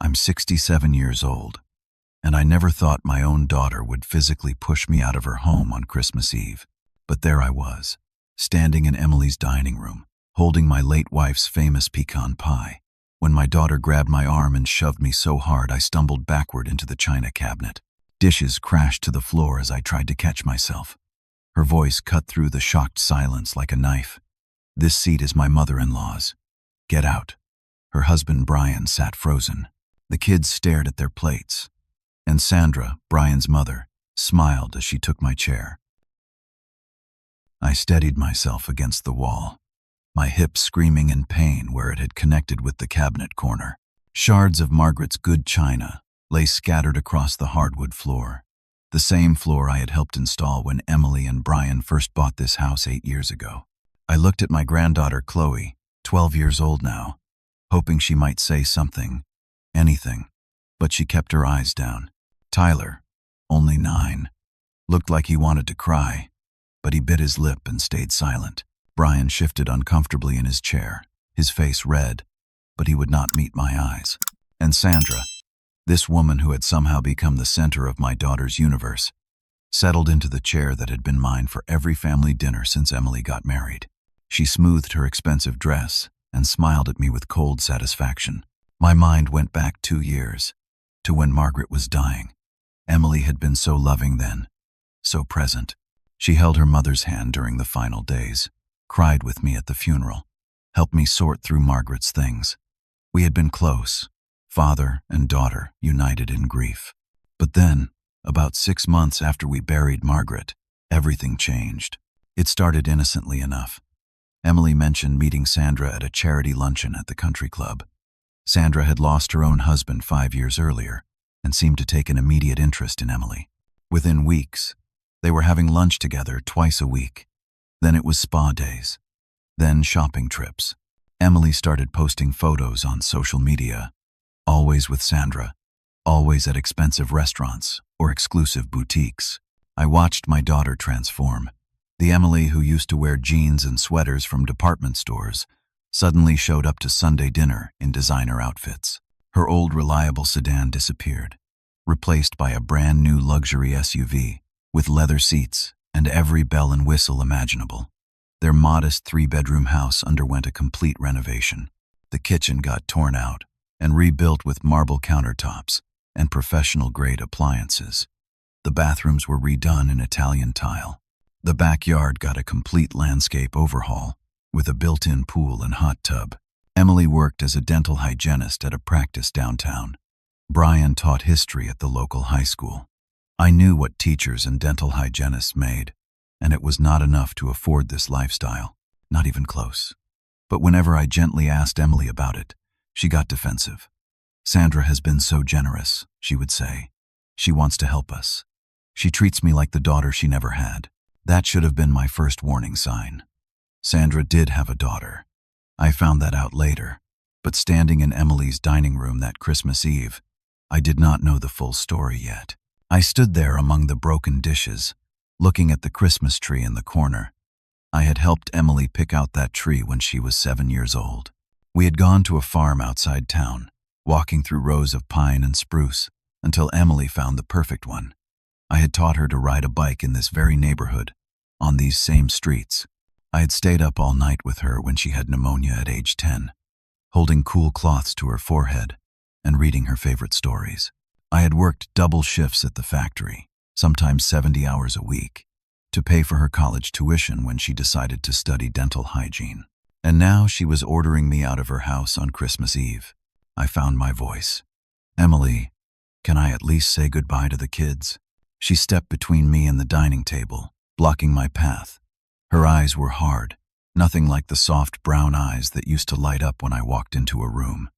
I'm 67 years old, and I never thought my own daughter would physically push me out of her home on Christmas Eve. But there I was, standing in Emily's dining room, holding my late wife's famous pecan pie, when my daughter grabbed my arm and shoved me so hard I stumbled backward into the china cabinet. Dishes crashed to the floor as I tried to catch myself. Her voice cut through the shocked silence like a knife. "This seat is my mother-in-law's. Get out." Her husband, Brian, sat frozen. The kids stared at their plates, and Sandra, Brian's mother, smiled as she took my chair. I steadied myself against the wall, my hip screaming in pain where it had connected with the cabinet corner. Shards of Margaret's good china lay scattered across the hardwood floor, the same floor I had helped install when Emily and Brian first bought this house 8 years ago. I looked at my granddaughter, Chloe, 12 years old now, hoping she might say something, anything, but she kept her eyes down. Tyler, only 9, looked like he wanted to cry, but he bit his lip and stayed silent. Brian shifted uncomfortably in his chair, his face red, but he would not meet my eyes. And Sandra, this woman who had somehow become the center of my daughter's universe, settled into the chair that had been mine for every family dinner since Emily got married. She smoothed her expensive dress and smiled at me with cold satisfaction. My mind went back 2 years, to when Margaret was dying. Emily had been so loving then, so present. She held her mother's hand during the final days, cried with me at the funeral, helped me sort through Margaret's things. We had been close, father and daughter united in grief. But then, about 6 months after we buried Margaret, everything changed. It started innocently enough. Emily mentioned meeting Sandra at a charity luncheon at the country club. Sandra had lost her own husband 5 years earlier and seemed to take an immediate interest in Emily. Within weeks, they were having lunch together twice a week. Then it was spa days. Then shopping trips. Emily started posting photos on social media, always with Sandra, always at expensive restaurants or exclusive boutiques. I watched my daughter transform. The Emily who used to wear jeans and sweaters from department stores suddenly showed up to Sunday dinner in designer outfits. Her old reliable sedan disappeared, replaced by a brand new luxury SUV with leather seats and every bell and whistle imaginable. Their modest 3-bedroom house underwent a complete renovation. The kitchen got torn out and rebuilt with marble countertops and professional-grade appliances. The bathrooms were redone in Italian tile. The backyard got a complete landscape overhaul with a built-in pool and hot tub. Emily worked as a dental hygienist at a practice downtown. Brian taught history at the local high school. I knew what teachers and dental hygienists made, and it was not enough to afford this lifestyle, not even close. But whenever I gently asked Emily about it, she got defensive. "Sandra has been so generous," she would say. "She wants to help us. She treats me like the daughter she never had." That should have been my first warning sign. Sandra did have a daughter. I found that out later, but standing in Emily's dining room that Christmas Eve, I did not know the full story yet. I stood there among the broken dishes, looking at the Christmas tree in the corner. I had helped Emily pick out that tree when she was 7 years old. We had gone to a farm outside town, walking through rows of pine and spruce, until Emily found the perfect one. I had taught her to ride a bike in this very neighborhood, on these same streets. I had stayed up all night with her when she had pneumonia at age 10, holding cool cloths to her forehead and reading her favorite stories. I had worked double shifts at the factory, sometimes 70 hours a week, to pay for her college tuition when she decided to study dental hygiene. And now she was ordering me out of her house on Christmas Eve. I found my voice. "Emily, can I at least say goodbye to the kids?" She stepped between me and the dining table, blocking my path. Her eyes were hard, nothing like the soft brown eyes that used to light up when I walked into a room.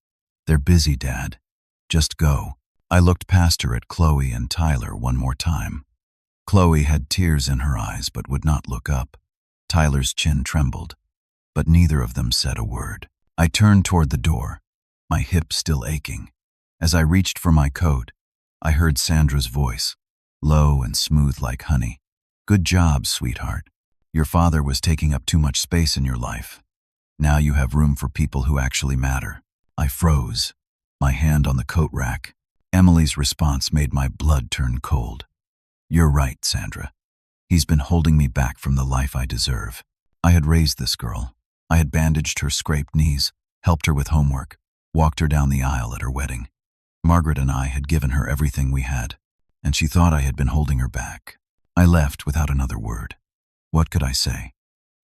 "They're busy, Dad. Just go." I looked past her at Chloe and Tyler one more time. Chloe had tears in her eyes but would not look up. Tyler's chin trembled, but neither of them said a word. I turned toward the door, my hip still aching. As I reached for my coat, I heard Sandra's voice, low and smooth like honey. "Good job, sweetheart. Your father was taking up too much space in your life. Now you have room for people who actually matter." I froze. my hand on the coat rack. Emily's response made my blood turn cold. "You're right, Sandra. He's been holding me back from the life I deserve." I had raised this girl. I had bandaged her scraped knees, helped her with homework, walked her down the aisle at her wedding. Margaret and I had given her everything we had, and she thought I had been holding her back. I left without another word. What could I say?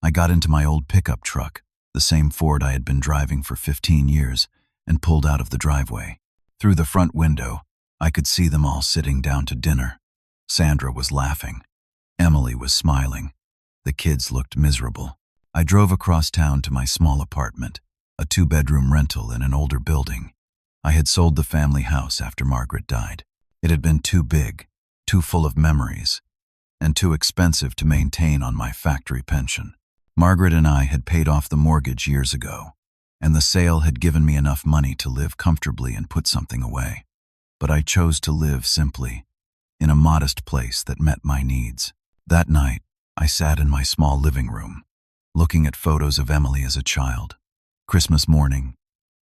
I got into my old pickup truck, the same Ford I had been driving for 15 years, and pulled out of the driveway. Through the front window, I could see them all sitting down to dinner. Sandra was laughing. Emily was smiling. The kids looked miserable. I drove across town to my small apartment, a 2-bedroom rental in an older building. I had sold the family house after Margaret died. It had been too big, too full of memories, and too expensive to maintain on my factory pension. Margaret and I had paid off the mortgage years ago, and the sale had given me enough money to live comfortably and put something away. But I chose to live simply, in a modest place that met my needs. That night, I sat in my small living room, looking at photos of Emily as a child. Christmas morning,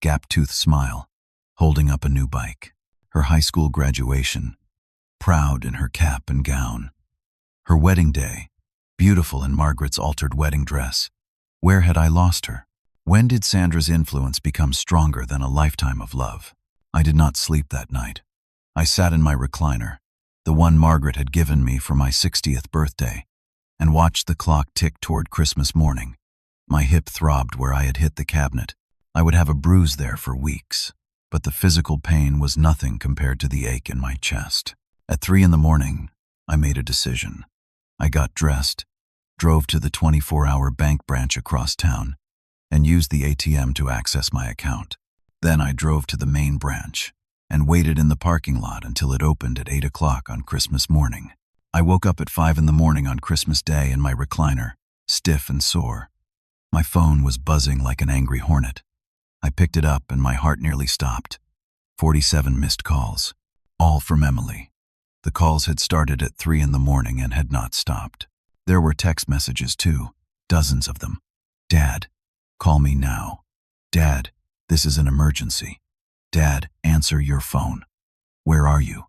gap-toothed smile, holding up a new bike. Her high school graduation, proud in her cap and gown. Her wedding day, beautiful in Margaret's altered wedding dress. Where had I lost her? When did Sandra's influence become stronger than a lifetime of love? I did not sleep that night. I sat in my recliner, the one Margaret had given me for my 60th birthday, and watched the clock tick toward Christmas morning. My hip throbbed where I had hit the cabinet. I would have a bruise there for weeks, but the physical pain was nothing compared to the ache in my chest. At 3 a.m, I made a decision. I got dressed, drove to the 24-hour bank branch across town, and used the ATM to access my account. Then I drove to the main branch and waited in the parking lot until it opened at 8 o'clock on Christmas morning. I woke up at 5 a.m. on Christmas Day in my recliner, stiff and sore. My phone was buzzing like an angry hornet. I picked it up and my heart nearly stopped. 47 missed calls, all from Emily. The calls had started at 3 a.m. and had not stopped. There were text messages too, dozens of them. "Dad, call me now. Dad, this is an emergency. Dad, answer your phone. Where are you?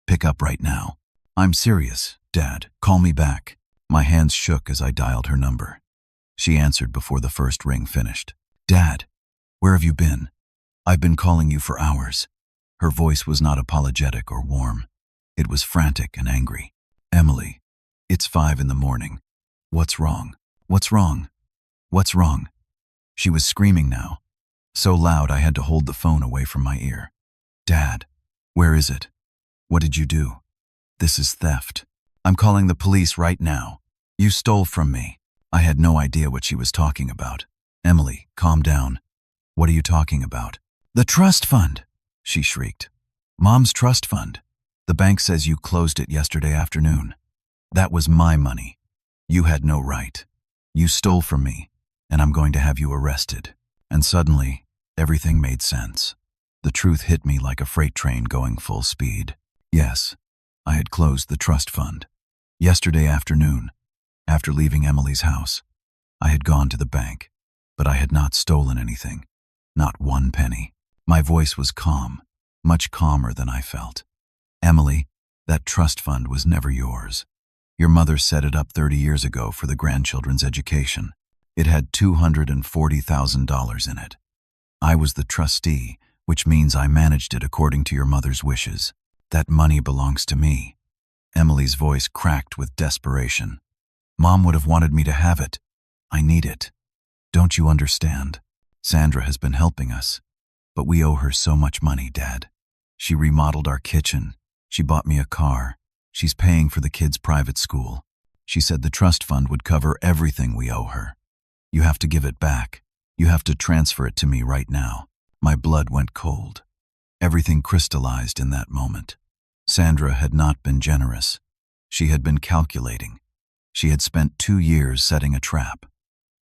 Pick up right now. I'm serious. Dad, call me back." My hands shook as I dialed her number. She answered before the first ring finished. "Dad, where have you been? I've been calling you for hours." Her voice was not apologetic or warm. It was frantic and angry. "Emily, it's 5 a.m. What's wrong? What's wrong? What's wrong?" She was screaming now, so loud I had to hold the phone away from my ear. "Dad, where is it? What did you do? This is theft. I'm calling the police right now. You stole from me." I had no idea what she was talking about. "Emily, calm down. What are you talking about?" "The trust fund," she shrieked. "Mom's trust fund. The bank says you closed it yesterday afternoon. That was my money. You had no right. You stole from me, and I'm going to have you arrested." And suddenly, everything made sense. The truth hit me like a freight train going full speed. Yes, I had closed the trust fund. Yesterday afternoon, after leaving Emily's house, I had gone to the bank, but I had not stolen anything. Not one penny. My voice was calm, much calmer than I felt. "Emily, that trust fund was never yours. Your mother set it up 30 years ago for the grandchildren's education. It had $240,000 in it. I was the trustee, which means I managed it according to your mother's wishes. That money belongs to me." Emily's voice cracked with desperation. "Mom would have wanted me to have it. I need it. Don't you understand? Sandra has been helping us, but we owe her so much money, Dad. She remodeled our kitchen. She bought me a car. She's paying for the kids' private school. She said the trust fund would cover everything we owe her. You have to give it back. You have to transfer it to me right now." My blood went cold. Everything crystallized in that moment. Sandra had not been generous. She had been calculating. She had spent 2 years setting a trap,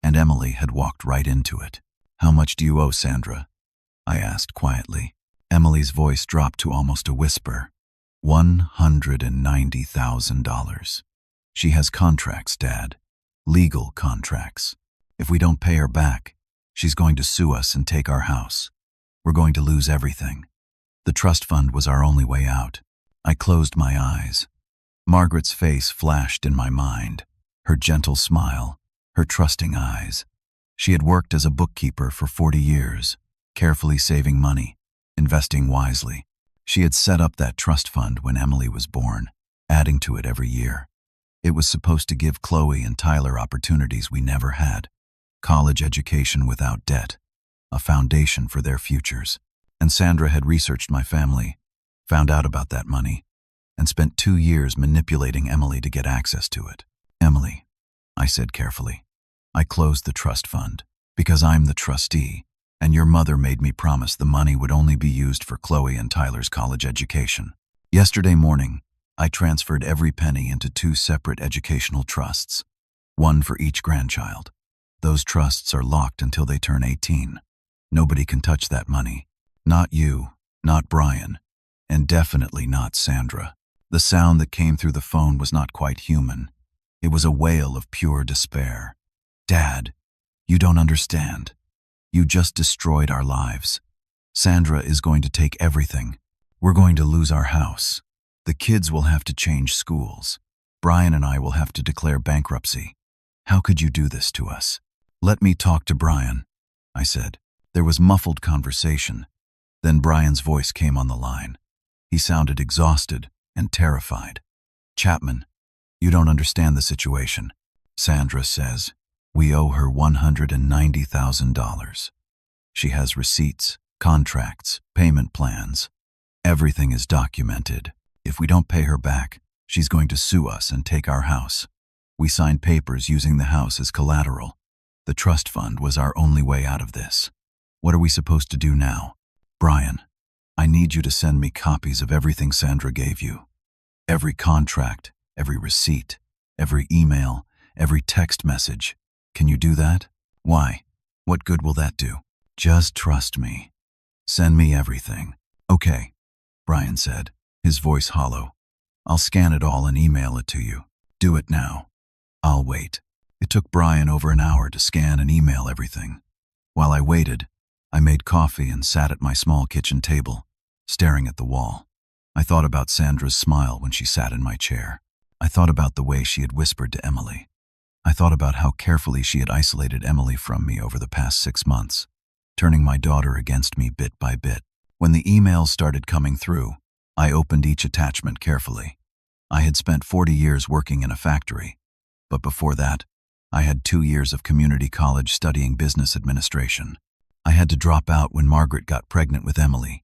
and Emily had walked right into it. "How much do you owe, Sandra?" I asked quietly. Emily's voice dropped to almost a whisper. $190,000. She has contracts, Dad. Legal contracts. If we don't pay her back, she's going to sue us and take our house. We're going to lose everything. The trust fund was our only way out. I closed my eyes. Margaret's face flashed in my mind, her gentle smile, her trusting eyes. She had worked as a bookkeeper for 40 years, carefully saving money, investing wisely. She had set up that trust fund when Emily was born, adding to it every year. It was supposed to give Chloe and Tyler opportunities we never had. College education without debt, a foundation for their futures. And Sandra had researched my family, found out about that money, and spent 2 years manipulating Emily to get access to it. Emily, I said carefully, I closed the trust fund because I'm the trustee, and your mother made me promise the money would only be used for Chloe and Tyler's college education. Yesterday morning, I transferred every penny into 2 separate educational trusts, one for each grandchild. Those trusts are locked until they turn 18. Nobody can touch that money. Not you, not Brian, and definitely not Sandra. The sound that came through the phone was not quite human. It was a wail of pure despair. Dad, you don't understand. You just destroyed our lives. Sandra is going to take everything. We're going to lose our house. The kids will have to change schools. Brian and I will have to declare bankruptcy. How could you do this to us? Let me talk to Brian, I said. There was muffled conversation. Then Brian's voice came on the line. He sounded exhausted and terrified. Chapman, you don't understand the situation. Sandra says, we owe her $190,000. She has receipts, contracts, payment plans. Everything is documented. If we don't pay her back, she's going to sue us and take our house. We signed papers using the house as collateral. The trust fund was our only way out of this. What are we supposed to do now? Brian, I need you to send me copies of everything Sandra gave you. Every contract, every receipt, every email, every text message. Can you do that? Why? What good will that do? Just trust me. Send me everything. Okay, Brian said, his voice hollow. I'll scan it all and email it to you. Do it now. I'll wait. It took Brian over an hour to scan and email everything. While I waited, I made coffee and sat at my small kitchen table, staring at the wall. I thought about Sandra's smile when she sat in my chair. I thought about the way she had whispered to Emily. I thought about how carefully she had isolated Emily from me over the past 6 months, turning my daughter against me bit by bit. When the emails started coming through, I opened each attachment carefully. I had spent 40 years working in a factory, but before that, I had 2 years of community college studying business administration. I had to drop out when Margaret got pregnant with Emily,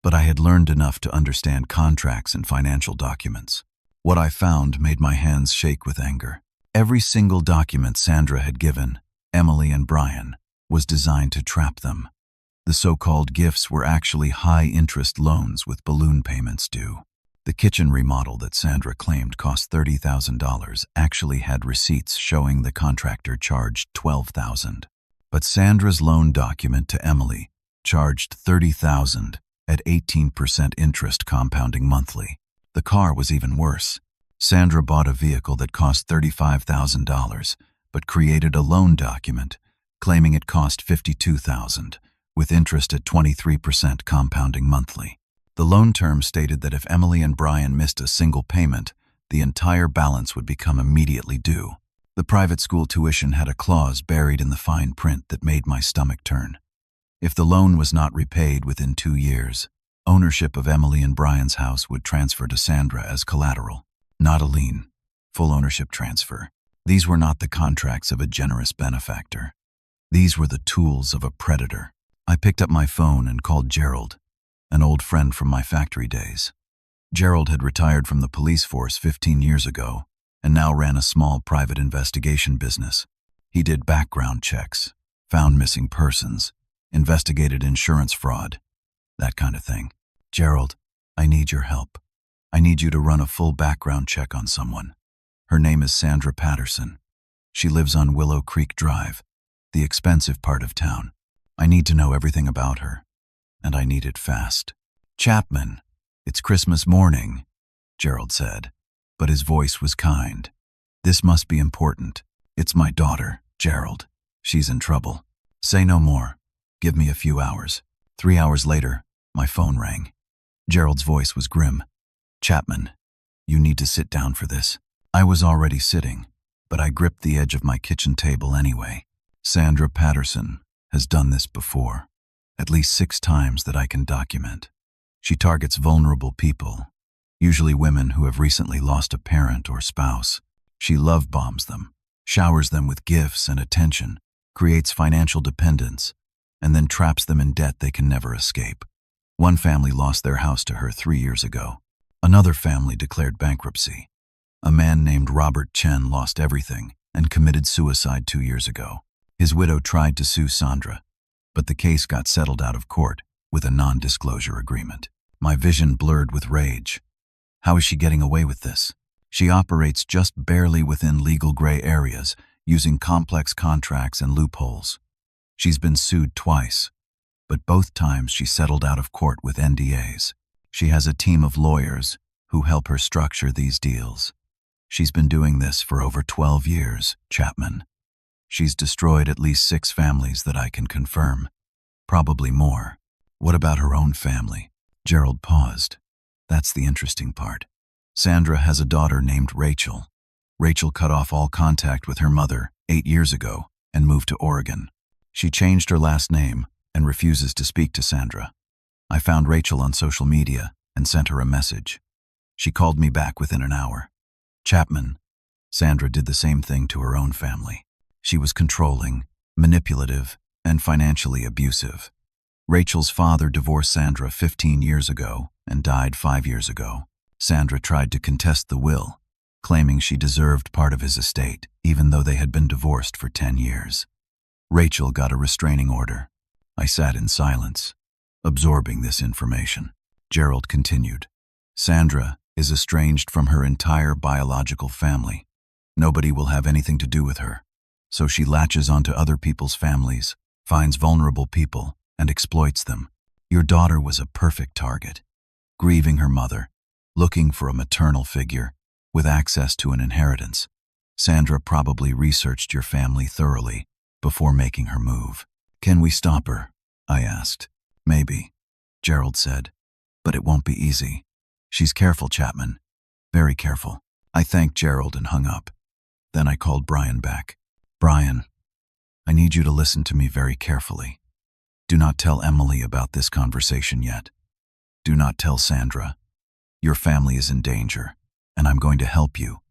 but I had learned enough to understand contracts and financial documents. What I found made my hands shake with anger. Every single document Sandra had given Emily and Brian was designed to trap them. The so-called gifts were actually high-interest loans with balloon payments due. The kitchen remodel that Sandra claimed cost $30,000 actually had receipts showing the contractor charged $12,000. But Sandra's loan document to Emily charged $30,000 at 18% interest compounding monthly. The car was even worse. Sandra bought a vehicle that cost $35,000, but created a loan document claiming it cost $52,000, with interest at 23% compounding monthly. The loan term stated that if Emily and Brian missed a single payment, the entire balance would become immediately due. The private school tuition had a clause buried in the fine print that made my stomach turn. If the loan was not repaid within 2 years, ownership of Emily and Brian's house would transfer to Sandra as collateral. Not a lien, full ownership transfer. These were not the contracts of a generous benefactor. These were the tools of a predator. I picked up my phone and called Gerald, an old friend from my factory days. Gerald had retired from the police force 15 years ago and now ran a small private investigation business. He did background checks, found missing persons, investigated insurance fraud, that kind of thing. Gerald, I need your help. I need you to run a full background check on someone. Her name is Sandra Patterson. She lives on Willow Creek Drive, the expensive part of town. I need to know everything about her, and I need it fast. Chapman, it's Christmas morning, Gerald said, but his voice was kind. This must be important. It's my daughter, Gerald. She's in trouble. Say no more. Give me a few hours. 3 hours later, my phone rang. Gerald's voice was grim. "Chapman, you need to sit down for this." I was already sitting, but I gripped the edge of my kitchen table anyway. "Sandra Patterson has done this before, at least 6 times that I can document. She targets vulnerable people, usually women who have recently lost a parent or spouse. She love bombs them, showers them with gifts and attention, creates financial dependence, and then traps them in debt they can never escape. One family lost their house to her 3 years ago. Another family declared bankruptcy. A man named Robert Chen lost everything and committed suicide 2 years ago. His widow tried to sue Sandra, but the case got settled out of court with a non-disclosure agreement. My vision blurred with rage. How is she getting away with this? She operates just barely within legal gray areas, using complex contracts and loopholes. She's been sued twice, but both times she settled out of court with NDAs. She has a team of lawyers who help her structure these deals. She's been doing this for over 12 years, Chapman. She's destroyed at least 6 families that I can confirm. Probably more. What about her own family?" Gerald paused. "That's the interesting part. Sandra has a daughter named Rachel. Rachel cut off all contact with her mother 8 years ago and moved to Oregon. She changed her last name and refuses to speak to Sandra. I found Rachel on social media and sent her a message. She called me back within an hour. Chapman, Sandra did the same thing to her own family. She was controlling, manipulative, and financially abusive. Rachel's father divorced Sandra 15 years ago and died 5 years ago. Sandra tried to contest the will, claiming she deserved part of his estate, even though they had been divorced for 10 years. Rachel got a restraining order. I sat in silence, absorbing this information. Gerald continued. "Sandra is estranged from her entire biological family. Nobody will have anything to do with her. So she latches onto other people's families, finds vulnerable people, and exploits them. Your daughter was a perfect target. Grieving her mother, looking for a maternal figure, with access to an inheritance. Sandra probably researched your family thoroughly before making her move." "Can we stop her?" I asked. "Maybe," Gerald said, "but it won't be easy. She's careful, Chapman. Very careful." I thanked Gerald and hung up. Then I called Brian back. "Brian, I need you to listen to me very carefully. Do not tell Emily about this conversation yet. Do not tell Sandra. Your family is in danger, and I'm going to help you.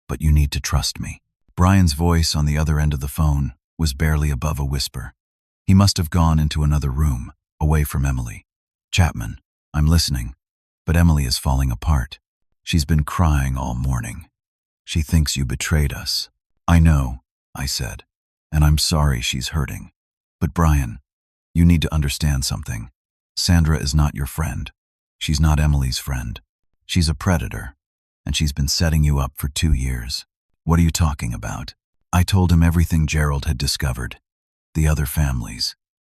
But you need to trust me." Brian's voice on the other end of the phone was barely above a whisper. He must have gone into another room, away from Emily. "Chapman, I'm listening, but Emily is falling apart. She's been crying all morning. She thinks you betrayed us." "I know," I said, "and I'm sorry she's hurting. But Brian, you need to understand something. Sandra is not your friend. She's not Emily's friend. She's a predator, and she's been setting you up for 2 years." "What are you talking about?" I told him everything Gerald had discovered. The other families,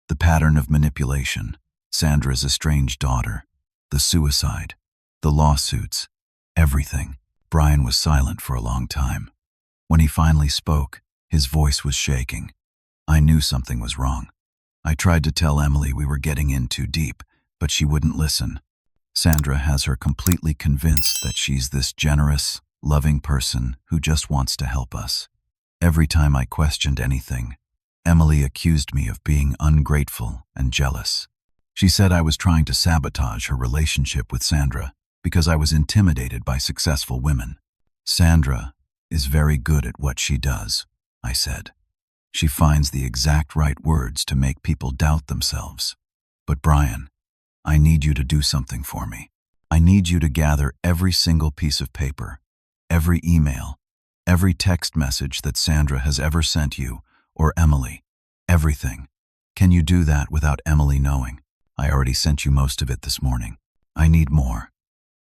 the pattern of manipulation, Sandra's estranged daughter, the suicide, the lawsuits, everything. Brian was silent for a long time. When he finally spoke, his voice was shaking. I knew something was wrong. I tried to tell Emily we were getting in too deep, but she wouldn't listen. Sandra has her completely convinced that she's this generous, loving person who just wants to help us. Every time I questioned anything, Emily accused me of being ungrateful and jealous. She said I was trying to sabotage her relationship with Sandra because I was intimidated by successful women. "Sandra is very good at what she does," I said. "She finds the exact right words to make people doubt themselves. But Brian, I need you to do something for me. I need you to gather every single piece of paper, every email, every text message that Sandra has ever sent you or Emily. Everything. Can you do that without Emily knowing? I already sent you most of it this morning. I need more.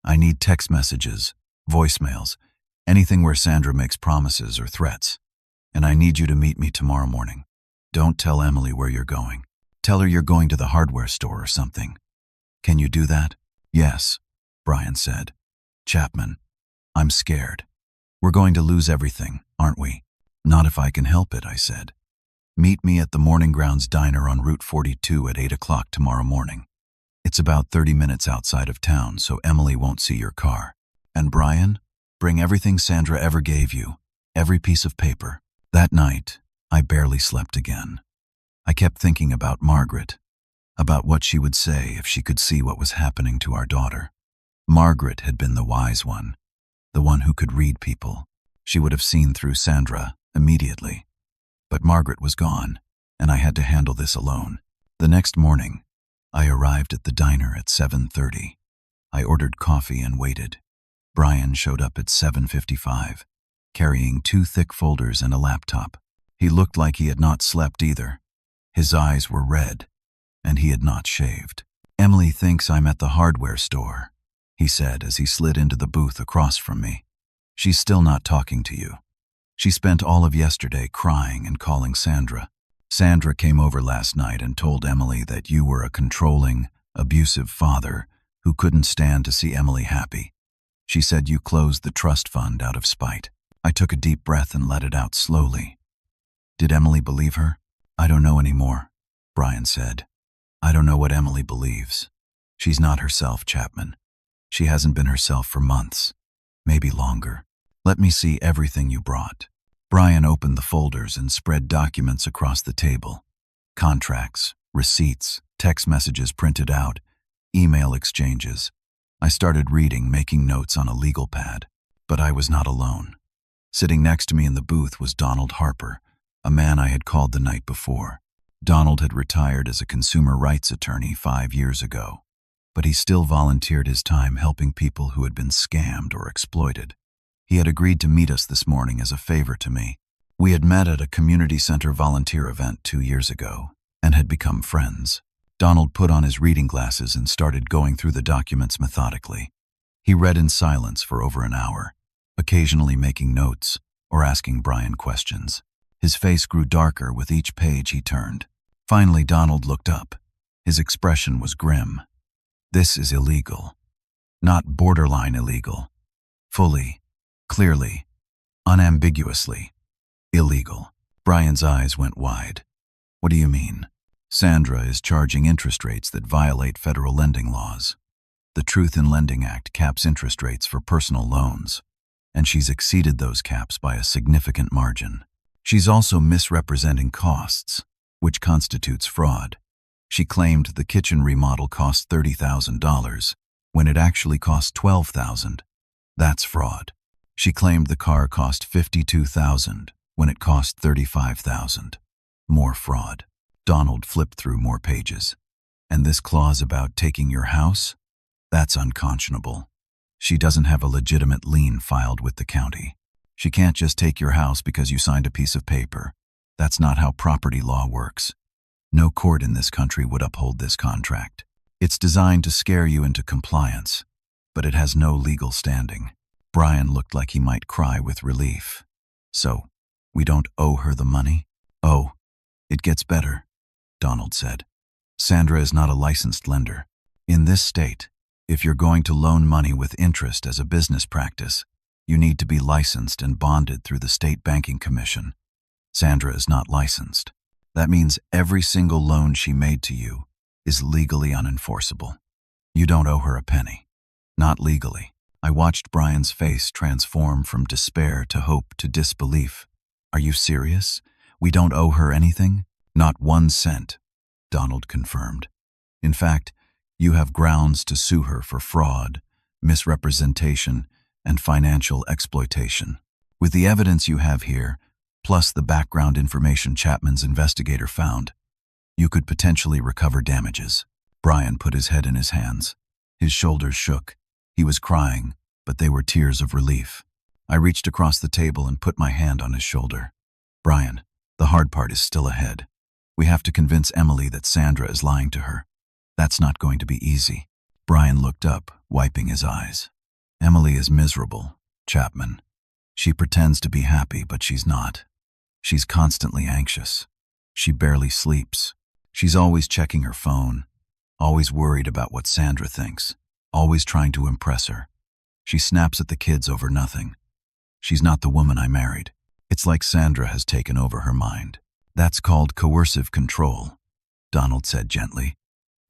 I need text messages, voicemails, anything where Sandra makes promises or threats. And I need you to meet me tomorrow morning. Don't tell Emily where you're going. Tell her you're going to the hardware store or something. Can you do that?" "Yes," Brian said. "Chapman, I'm scared. We're going to lose everything, aren't we?" "Not if I can help it," I said. "Meet me at the Morning Grounds Diner on Route 42 at 8 o'clock tomorrow morning. It's about 30 minutes outside of town, so Emily won't see your car. And Brian, bring everything Sandra ever gave you, every piece of paper. That night, I barely slept again. I kept thinking about Margaret, about what she would say if she could see what was happening to our daughter. Margaret had been the wise one, the one who could read people. She would have seen through Sandra immediately. But Margaret was gone, and I had to handle this alone. The next morning, I arrived at the diner at 7:30. I ordered coffee and waited. Brian showed up at 7:55, carrying 2 thick folders and a laptop. He looked like he had not slept either. His eyes were red, and he had not shaved. "Emily thinks I'm at the hardware store," he said as he slid into the booth across from me. "She's still not talking to you. She spent all of yesterday crying and calling Sandra. Sandra came over last night and told Emily that you were a controlling, abusive father who couldn't stand to see Emily happy. She said you closed the trust fund out of spite." I took a deep breath and let it out slowly. Did Emily believe her? "I don't know anymore," Brian said. "I don't know what Emily believes. She's not herself, Chapman. She hasn't been herself for months, maybe longer. Let me see everything you brought." Brian opened the folders and spread documents across the table. Contracts, receipts, text messages printed out, email exchanges. I started reading, making notes on a legal pad. But I was not alone. Sitting next to me in the booth was Donald Harper, a man I had called the night before. Donald had retired as a consumer rights attorney 5 years ago, but he still volunteered his time helping people who had been scammed or exploited. He had agreed to meet us this morning as a favor to me. We had met at a community center volunteer event 2 years ago and had become friends. Donald put on his reading glasses and started going through the documents methodically. He read in silence for over an hour, occasionally making notes or asking Brian questions. His face grew darker with each page he turned. Finally, Donald looked up. His expression was grim. "This is illegal. Not borderline illegal. Fully, clearly, unambiguously illegal." Brian's eyes went wide. "What do you mean?" "Sandra is charging interest rates that violate federal lending laws. The Truth in Lending Act caps interest rates for personal loans, and she's exceeded those caps by a significant margin. She's also misrepresenting costs, which constitutes fraud. She claimed the kitchen remodel cost $30,000 when it actually cost $12,000. That's fraud. She claimed the car cost $52,000 when it cost $35,000. More fraud." Donald flipped through more pages. "And this clause about taking your house? That's unconscionable. She doesn't have a legitimate lien filed with the county. She can't just take your house because you signed a piece of paper. That's not how property law works. No court in this country would uphold this contract. It's designed to scare you into compliance, but it has no legal standing." Brian looked like he might cry with relief. "So, we don't owe her the money?" "Oh, it gets better," Donald said. "Sandra is not a licensed lender. In this state, if you're going to loan money with interest as a business practice, you need to be licensed and bonded through the State Banking Commission. Sandra is not licensed. That means every single loan she made to you is legally unenforceable. You don't owe her a penny. Not legally." I watched Brian's face transform from despair to hope to disbelief. "Are you serious? We don't owe her anything?" "Not 1 cent, Donald confirmed. "In fact, you have grounds to sue her for fraud, misrepresentation, and financial exploitation. With the evidence you have here, plus the background information Chapman's investigator found, you could potentially recover damages." Brian put his head in his hands. His shoulders shook. He was crying, but they were tears of relief. I reached across the table and put my hand on his shoulder. "Brian, the hard part is still ahead. We have to convince Emily that Sandra is lying to her. That's not going to be easy." Brian looked up, wiping his eyes. "Emily is miserable, Chapman. She pretends to be happy, but she's not. She's constantly anxious. She barely sleeps. She's always checking her phone, always worried about what Sandra thinks, always trying to impress her. She snaps at the kids over nothing. She's not the woman I married. It's like Sandra has taken over her mind." "That's called coercive control," Donald said gently.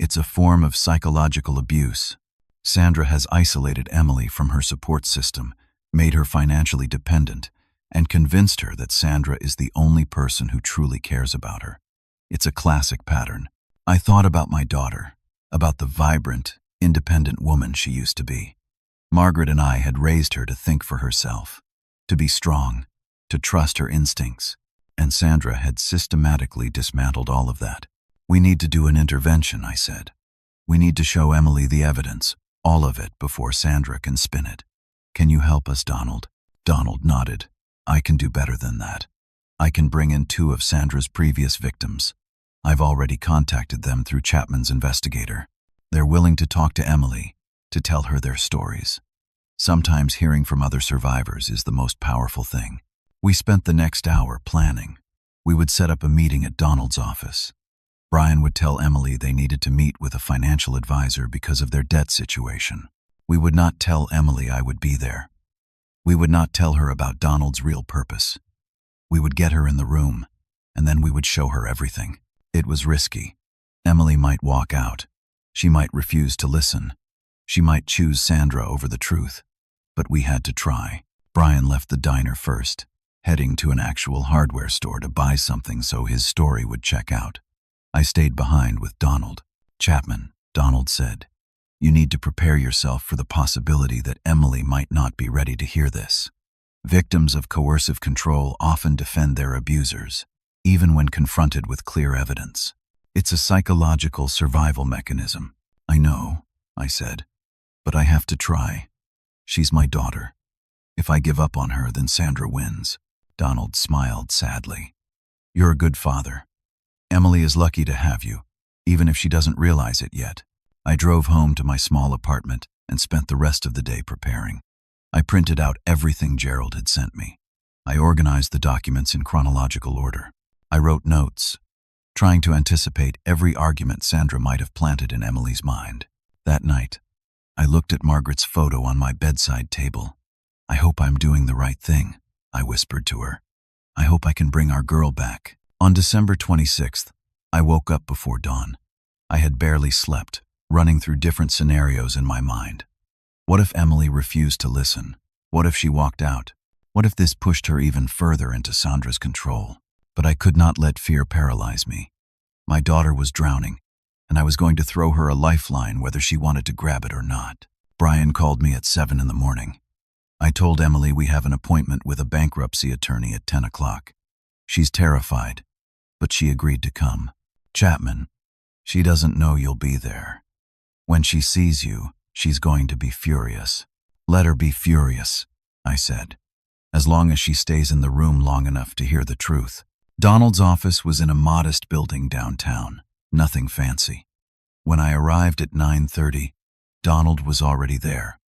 It's a form of psychological abuse. Sandra has isolated Emily from her support system, made her financially dependent, and convinced her that Sandra is the only person who truly cares about her. It's a classic pattern. I thought about my daughter, about the vibrant, independent woman she used to be. Margaret and I had raised her to think for herself, to be strong, to trust her instincts, and Sandra had systematically dismantled all of that. We need to do an intervention, I said. We need to show Emily the evidence, all of it, before Sandra can spin it. Can you help us, Donald? Donald nodded. I can do better than that. I can bring in 2 of Sandra's previous victims. I've already contacted them through Chapman's investigator. They're willing to talk to Emily, to tell her their stories. Sometimes hearing from other survivors is the most powerful thing. We spent the next hour planning. We would set up a meeting at Donald's office. Brian would tell Emily they needed to meet with a financial advisor because of their debt situation. We would not tell Emily I would be there. We would not tell her about Donald's real purpose. We would get her in the room, and then we would show her everything. It was risky. Emily might walk out. She might refuse to listen. She might choose Sandra over the truth. But we had to try. Brian left the diner first, heading to an actual hardware store to buy something so his story would check out. I stayed behind with Donald. Chapman, Donald said, you need to prepare yourself for the possibility that Emily might not be ready to hear this. Victims of coercive control often defend their abusers, even when confronted with clear evidence. It's a psychological survival mechanism. I know, I said, but I have to try. She's my daughter. If I give up on her, then Sandra wins. Donald smiled sadly. You're a good father. Emily is lucky to have you, even if she doesn't realize it yet. I drove home to my small apartment and spent the rest of the day preparing. I printed out everything Gerald had sent me. I organized the documents in chronological order. I wrote notes, trying to anticipate every argument Sandra might have planted in Emily's mind. That night, I looked at Margaret's photo on my bedside table. I hope I'm doing the right thing, I whispered to her. I hope I can bring our girl back. On December 26th, I woke up before dawn. I had barely slept, running through different scenarios in my mind. What if Emily refused to listen? What if she walked out? What if this pushed her even further into Sandra's control? But I could not let fear paralyze me. My daughter was drowning, and I was going to throw her a lifeline whether she wanted to grab it or not. Brian called me at 7 in the morning. I told Emily we have an appointment with a bankruptcy attorney at 10 o'clock. She's terrified, but she agreed to come. Chapman, she doesn't know you'll be there. When she sees you, she's going to be furious. Let her be furious, I said, as long as she stays in the room long enough to hear the truth. Donald's office was in a modest building downtown, nothing fancy. When I arrived at 9:30, Donald was already there,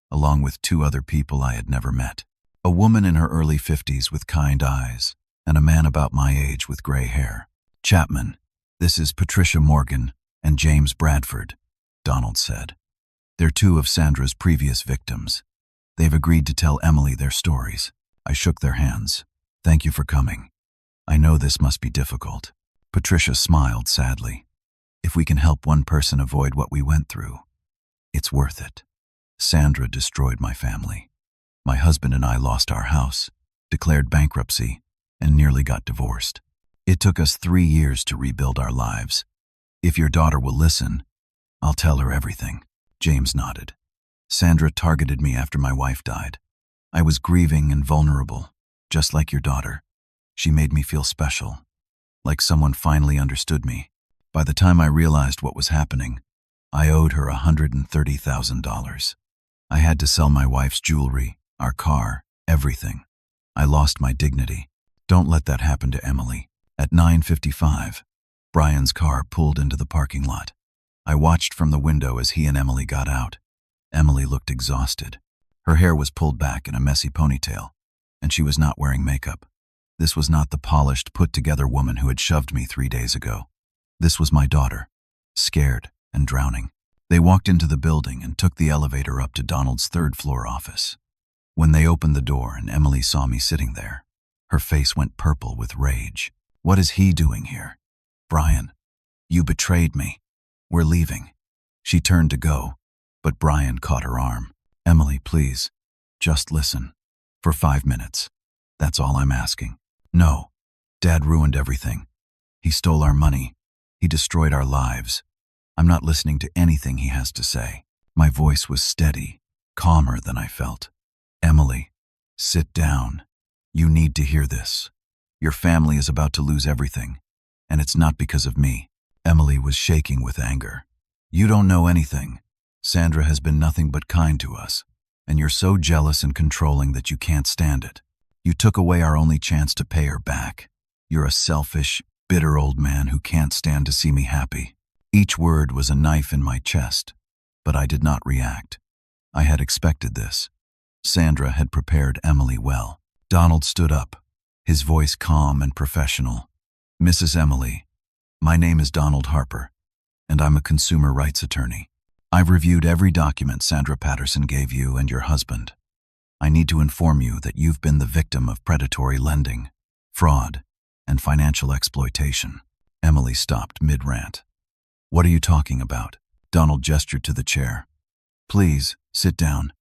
along with 2 other people I had never met. A woman in her early 50s with kind eyes, and a man about my age with gray hair. Chapman, this is Patricia Morgan and James Bradford, Donald said. They're 2 of Sandra's previous victims. They've agreed to tell Emily their stories. I shook their hands. Thank you for coming. I know this must be difficult. Patricia smiled sadly. If we can help one person avoid what we went through, it's worth it. Sandra destroyed my family. My husband and I lost our house, declared bankruptcy, and nearly got divorced. It took us 3 years to rebuild our lives. If your daughter will listen, I'll tell her everything. James nodded. Sandra targeted me after my wife died. I was grieving and vulnerable, just like your daughter. She made me feel special, like someone finally understood me. By the time I realized what was happening, I owed her $130,000. I had to sell my wife's jewelry, our car, everything. I lost my dignity. Don't let that happen to Emily. At 9:55, Brian's car pulled into the parking lot. I watched from the window as he and Emily got out. Emily looked exhausted. Her hair was pulled back in a messy ponytail, and she was not wearing makeup. This was not the polished, put-together woman who had shoved me 3 days ago. This was my daughter, scared and drowning. They walked into the building and took the elevator up to Donald's 3rd-floor office. When they opened the door and Emily saw me sitting there, her face went purple with rage. What is he doing here? Brian, you betrayed me. We're leaving." She turned to go, but Brian caught her arm. "Emily, please, just listen. For 5 minutes. That's all I'm asking." "No. Dad ruined everything. He stole our money. He destroyed our lives. I'm not listening to anything he has to say." My voice was steady, calmer than I felt. "Emily, sit down. You need to hear this. Your family is about to lose everything, and it's not because of me." Emily was shaking with anger. "You don't know anything. Sandra has been nothing but kind to us, and you're so jealous and controlling that you can't stand it. You took away our only chance to pay her back. You're a selfish, bitter old man who can't stand to see me happy." Each word was a knife in my chest, but I did not react. I had expected this. Sandra had prepared Emily well. Donald stood up, his voice calm and professional. "Mrs. Emily, my name is Donald Harper, and I'm a consumer rights attorney. I've reviewed every document Sandra Patterson gave you and your husband. I need to inform you that you've been the victim of predatory lending, fraud, and financial exploitation." Emily stopped mid-rant. "What are you talking about?" Donald gestured to the chair. "Please, sit down.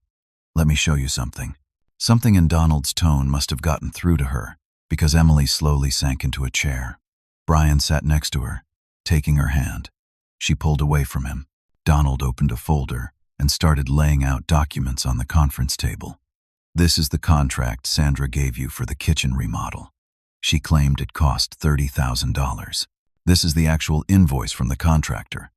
Let me show you something." Something in Donald's tone must have gotten through to her, because Emily slowly sank into a chair. Brian sat next to her, taking her hand. She pulled away from him. Donald opened a folder and started laying out documents on the conference table. "This is the contract Sandra gave you for the kitchen remodel. She claimed it cost $30,000. This is the actual invoice from the contractor.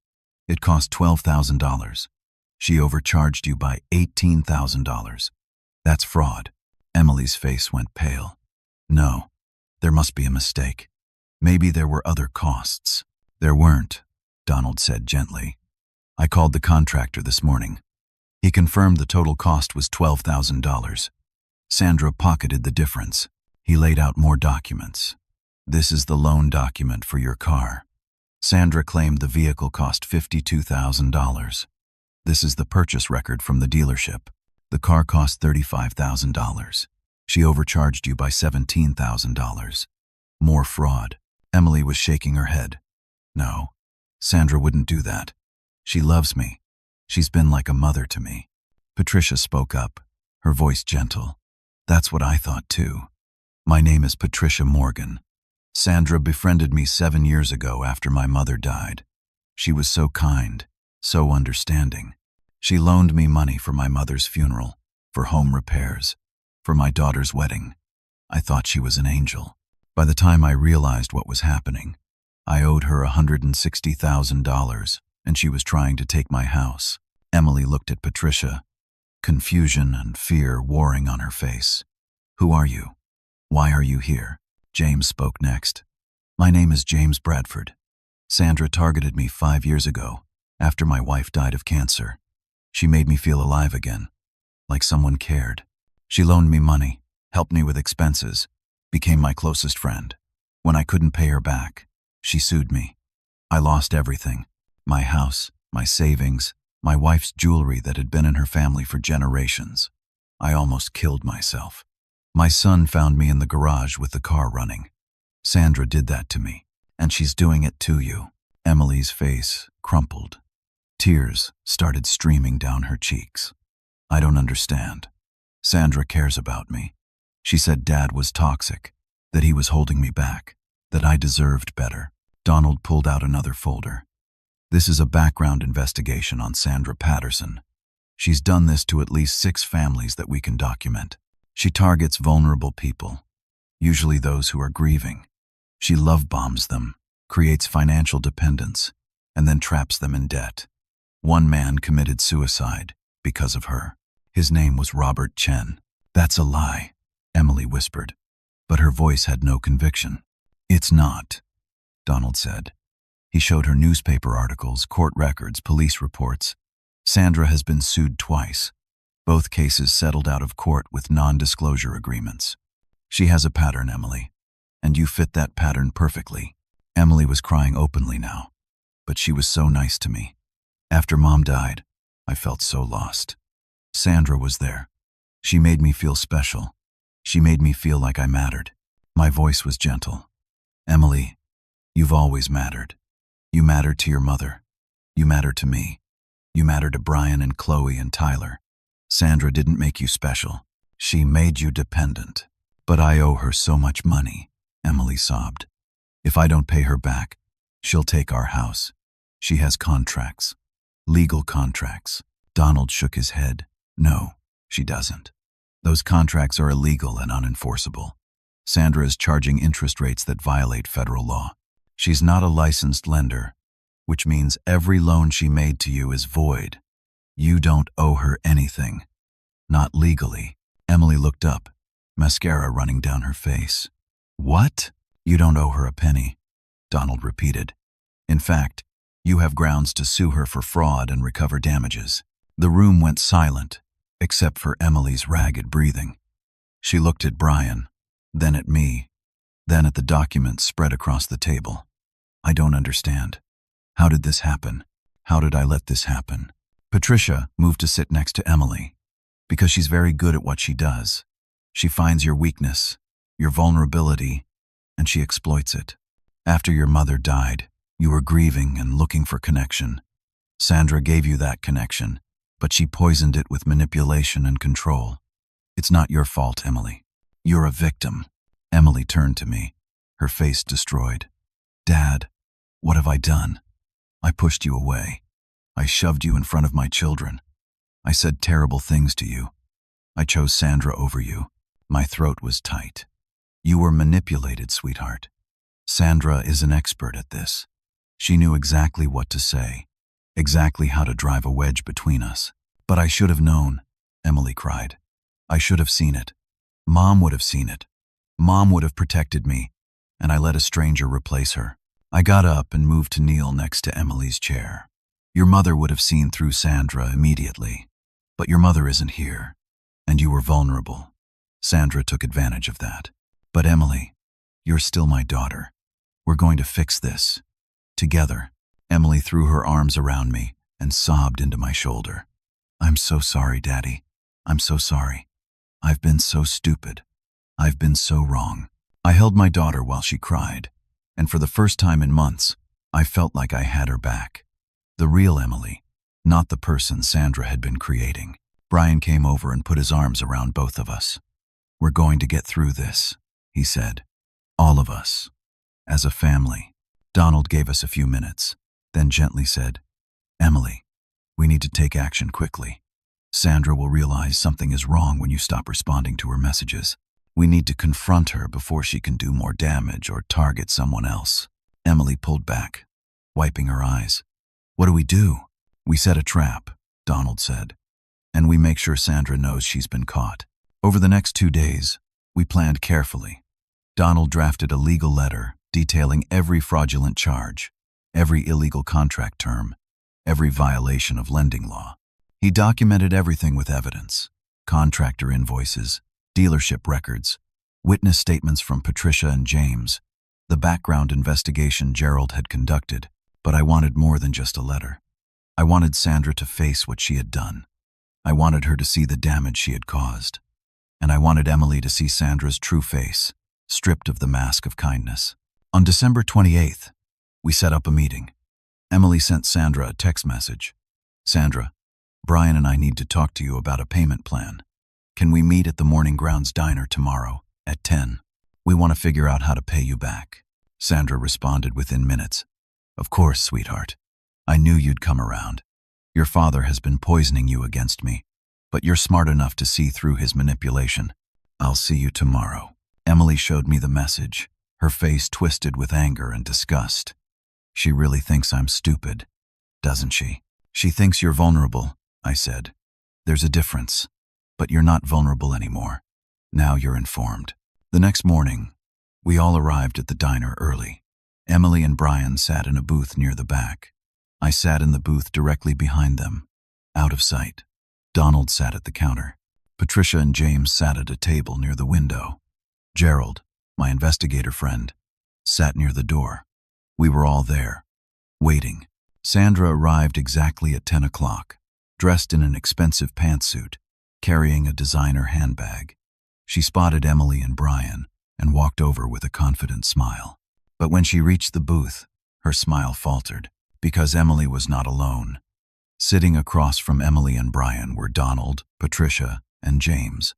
It cost $12,000. She overcharged you by $18,000. That's fraud." Emily's face went pale. "No, there must be a mistake. Maybe there were other costs." "There weren't," Donald said gently. "I called the contractor this morning. He confirmed the total cost was $12,000. Sandra pocketed the difference. He laid out more documents. This is the loan document for your car. Sandra claimed the vehicle cost $52,000. This is the purchase record from the dealership. The car cost $35,000. She overcharged you by $17,000. More fraud." Emily was shaking her head. "No, Sandra wouldn't do that. She loves me. She's been like a mother to me." Patricia spoke up, her voice gentle. "That's what I thought too. My name is Patricia Morgan. Sandra befriended me 7 years ago after my mother died. She was so kind, so understanding. She loaned me money for my mother's funeral, for home repairs, for my daughter's wedding. I thought she was an angel. By the time I realized what was happening, I owed her $160,000, and she was trying to take my house." Emily looked at Patricia, confusion and fear warring on her face. "Who are you? Why are you here?" James spoke next. "My name is James Bradford. Sandra targeted me 5 years ago, after my wife died of cancer. She made me feel alive again, like someone cared. She loaned me money, helped me with expenses, became my closest friend. When I couldn't pay her back, she sued me. I lost everything: my house, my savings, my wife's jewelry that had been in her family for generations. I almost killed myself. My son found me in the garage with the car running. Sandra did that to me, and she's doing it to you." Emily's face crumpled. Tears started streaming down her cheeks. "I don't understand. Sandra cares about me. She said Dad was toxic, that he was holding me back, that I deserved better." Donald pulled out another folder. "This is a background investigation on Sandra Patterson. She's done this to at least 6 families that we can document. She targets vulnerable people, usually those who are grieving. She love bombs them, creates financial dependence, and then traps them in debt. One man committed suicide because of her. His name was Robert Chen." "That's a lie," Emily whispered, but her voice had no conviction. "It's not," Donald said. He showed her newspaper articles, court records, police reports. Sandra has been sued twice. Both cases settled out of court with non-disclosure agreements. She has a pattern, Emily, and you fit that pattern perfectly." Emily was crying openly now, but she was so nice to me. After Mom died, I felt so lost. Sandra was there. She made me feel special. She made me feel like I mattered. My voice was gentle. "Emily, you've always mattered. You mattered to your mother. You matter to me. You matter to Brian and Chloe and Tyler. Sandra didn't make you special. She made you dependent. But I owe her so much money, Emily sobbed. If I don't pay her back, she'll take our house. She has contracts. Legal contracts. Donald shook his head. No, she doesn't. Those contracts are illegal and unenforceable. Sandra is charging interest rates that violate federal law. She's not a licensed lender, which means every loan she made to you is void. You don't owe her anything. Not legally. Emily looked up, mascara running down her face. What? You don't owe her a penny, Donald repeated. In fact, you have grounds to sue her for fraud and recover damages. The room went silent, except for Emily's ragged breathing. She looked at Brian, then at me, then at the documents spread across the table. I don't understand. How did this happen? How did I let this happen? Patricia moved to sit next to Emily, because she's very good at what she does. She finds your weakness, your vulnerability, and she exploits it. After your mother died, you were grieving and looking for connection. Sandra gave you that connection, but she poisoned it with manipulation and control. It's not your fault, Emily. You're a victim. Emily turned to me, her face destroyed. Dad, what have I done? I pushed you away. I shoved you in front of my children. I said terrible things to you. I chose Sandra over you. My throat was tight. You were manipulated, sweetheart. Sandra is an expert at this. She knew exactly what to say, exactly how to drive a wedge between us. But I should have known, Emily cried. I should have seen it. Mom would have seen it. Mom would have protected me, and I let a stranger replace her. I got up and moved to kneel next to Emily's chair. Your mother would have seen through Sandra immediately, but your mother isn't here, and you were vulnerable. Sandra took advantage of that. But Emily, you're still my daughter. We're going to fix this. Together. Emily threw her arms around me and sobbed into my shoulder. I'm so sorry, Daddy. I'm so sorry. I've been so stupid. I've been so wrong. I held my daughter while she cried, and for the first time in months, I felt like I had her back. The real Emily, not the person Sandra had been creating. Brian came over and put his arms around both of us. We're going to get through this, he said. All of us. As a family. Donald gave us a few minutes, then gently said, Emily, we need to take action quickly. Sandra will realize something is wrong when you stop responding to her messages. We need to confront her before she can do more damage or target someone else. Emily pulled back, wiping her eyes. What do we do? We set a trap, Donald said, and we make sure Sandra knows she's been caught. Over the next 2 days, we planned carefully. Donald drafted a legal letter detailing every fraudulent charge, every illegal contract term, every violation of lending law. He documented everything with evidence: contractor invoices, dealership records, witness statements from Patricia and James, the background investigation Gerald had conducted. But I wanted more than just a letter. I wanted Sandra to face what she had done. I wanted her to see the damage she had caused. And I wanted Emily to see Sandra's true face, stripped of the mask of kindness. On December 28th, we set up a meeting. Emily sent Sandra a text message. Sandra, Brian and I need to talk to you about a payment plan. Can we meet at the Morning Grounds Diner tomorrow at 10? We want to figure out how to pay you back. Sandra responded within minutes. Of course, sweetheart. I knew you'd come around. Your father has been poisoning you against me, but you're smart enough to see through his manipulation. I'll see you tomorrow. Emily showed me the message, her face twisted with anger and disgust. She really thinks I'm stupid, doesn't she? She thinks you're vulnerable, I said. There's a difference, but you're not vulnerable anymore. Now you're informed. The next morning, we all arrived at the diner early. Emily and Brian sat in a booth near the back. I sat in the booth directly behind them, out of sight. Donald sat at the counter. Patricia and James sat at a table near the window. Gerald, my investigator friend, sat near the door. We were all there, waiting. Sandra arrived exactly at 10 o'clock, dressed in an expensive pantsuit, carrying a designer handbag. She spotted Emily and Brian and walked over with a confident smile. But when she reached the booth, her smile faltered. Because Emily was not alone. Sitting across from Emily and Brian were Donald, Patricia, and James,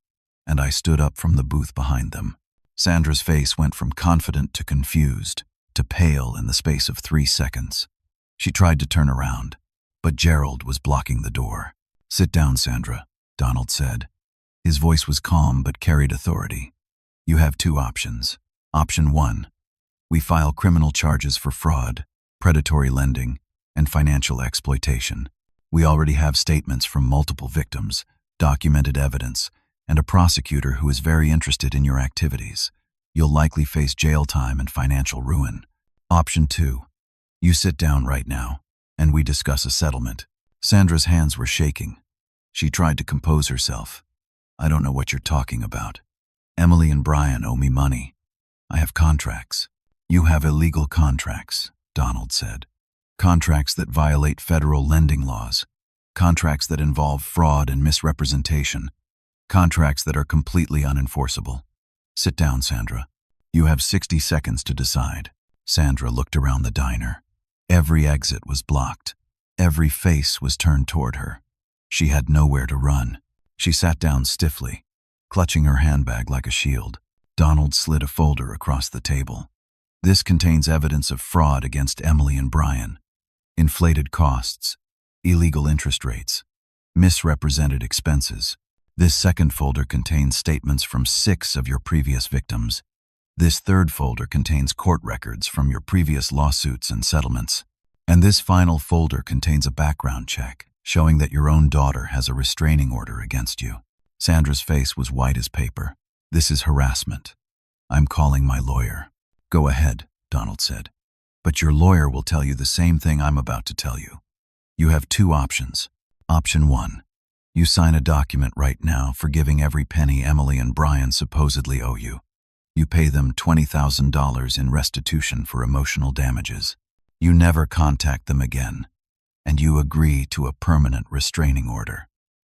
and I stood up from the booth behind them. Sandra's face went from confident to confused, to pale in the space of 3 seconds. She tried to turn around, but Gerald was blocking the door. "Sit down, Sandra," Donald said. His voice was calm but carried authority. "You have 2 options. Option 1, we file criminal charges for fraud, predatory lending, and financial exploitation. We already have statements from multiple victims, documented evidence, and a prosecutor who is very interested in your activities. You'll likely face jail time and financial ruin. Option 2, you sit down right now, and we discuss a settlement." Sandra's hands were shaking. She tried to compose herself. "I don't know what you're talking about. Emily and Brian owe me money. I have contracts." "You have illegal contracts," Donald said. "Contracts that violate federal lending laws. Contracts that involve fraud and misrepresentation. Contracts that are completely unenforceable. Sit down, Sandra. You have 60 seconds to decide." Sandra looked around the diner. Every exit was blocked. Every face was turned toward her. She had nowhere to run. She sat down stiffly, clutching her handbag like a shield. Donald slid a folder across the table. "This contains evidence of fraud against Emily and Brian. Inflated costs, illegal interest rates, misrepresented expenses. This second folder contains statements from 6 of your previous victims. This third folder contains court records from your previous lawsuits and settlements. And this final folder contains a background check showing that your own daughter has a restraining order against you." Sandra's face was white as paper. "This is harassment. I'm calling my lawyer." "Go ahead," Donald said. "But your lawyer will tell you the same thing I'm about to tell you. You have 2 options. Option 1, you sign a document right now forgiving every penny Emily and Brian supposedly owe you. You pay them $20,000 in restitution for emotional damages. You never contact them again, and you agree to a permanent restraining order.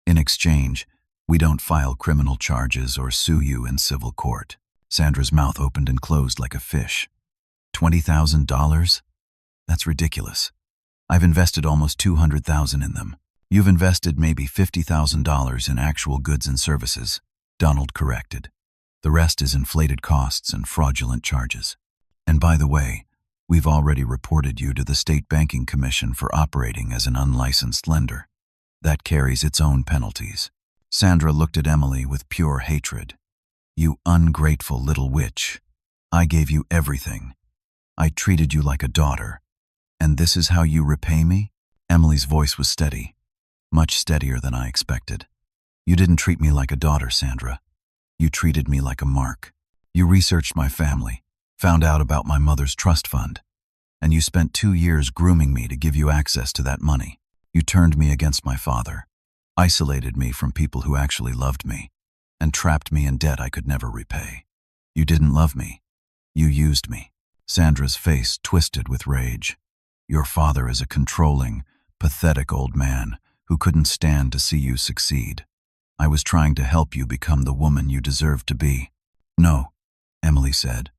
In exchange, we don't file criminal charges or sue you in civil court." Sandra's mouth opened and closed like a fish. $20,000? That's ridiculous. I've invested almost $200,000 in them. You've invested maybe $50,000 in actual goods and services, Donald corrected. The rest is inflated costs and fraudulent charges. And by the way, we've already reported you to the State Banking Commission for operating as an unlicensed lender. That carries its own penalties. Sandra looked at Emily with pure hatred. "You ungrateful little witch. I gave you everything. I treated you like a daughter. And this is how you repay me?" Emily's voice was steady, much steadier than I expected. "You didn't treat me like a daughter, Sandra. You treated me like a mark. You researched my family, found out about my mother's trust fund, and you spent 2 years grooming me to give you access to that money. You turned me against my father, isolated me from people who actually loved me, and trapped me in debt I could never repay. You didn't love me. You used me." Sandra's face twisted with rage. "Your father is a controlling, pathetic old man who couldn't stand to see you succeed. I was trying to help you become the woman you deserve to be." "No," Emily said,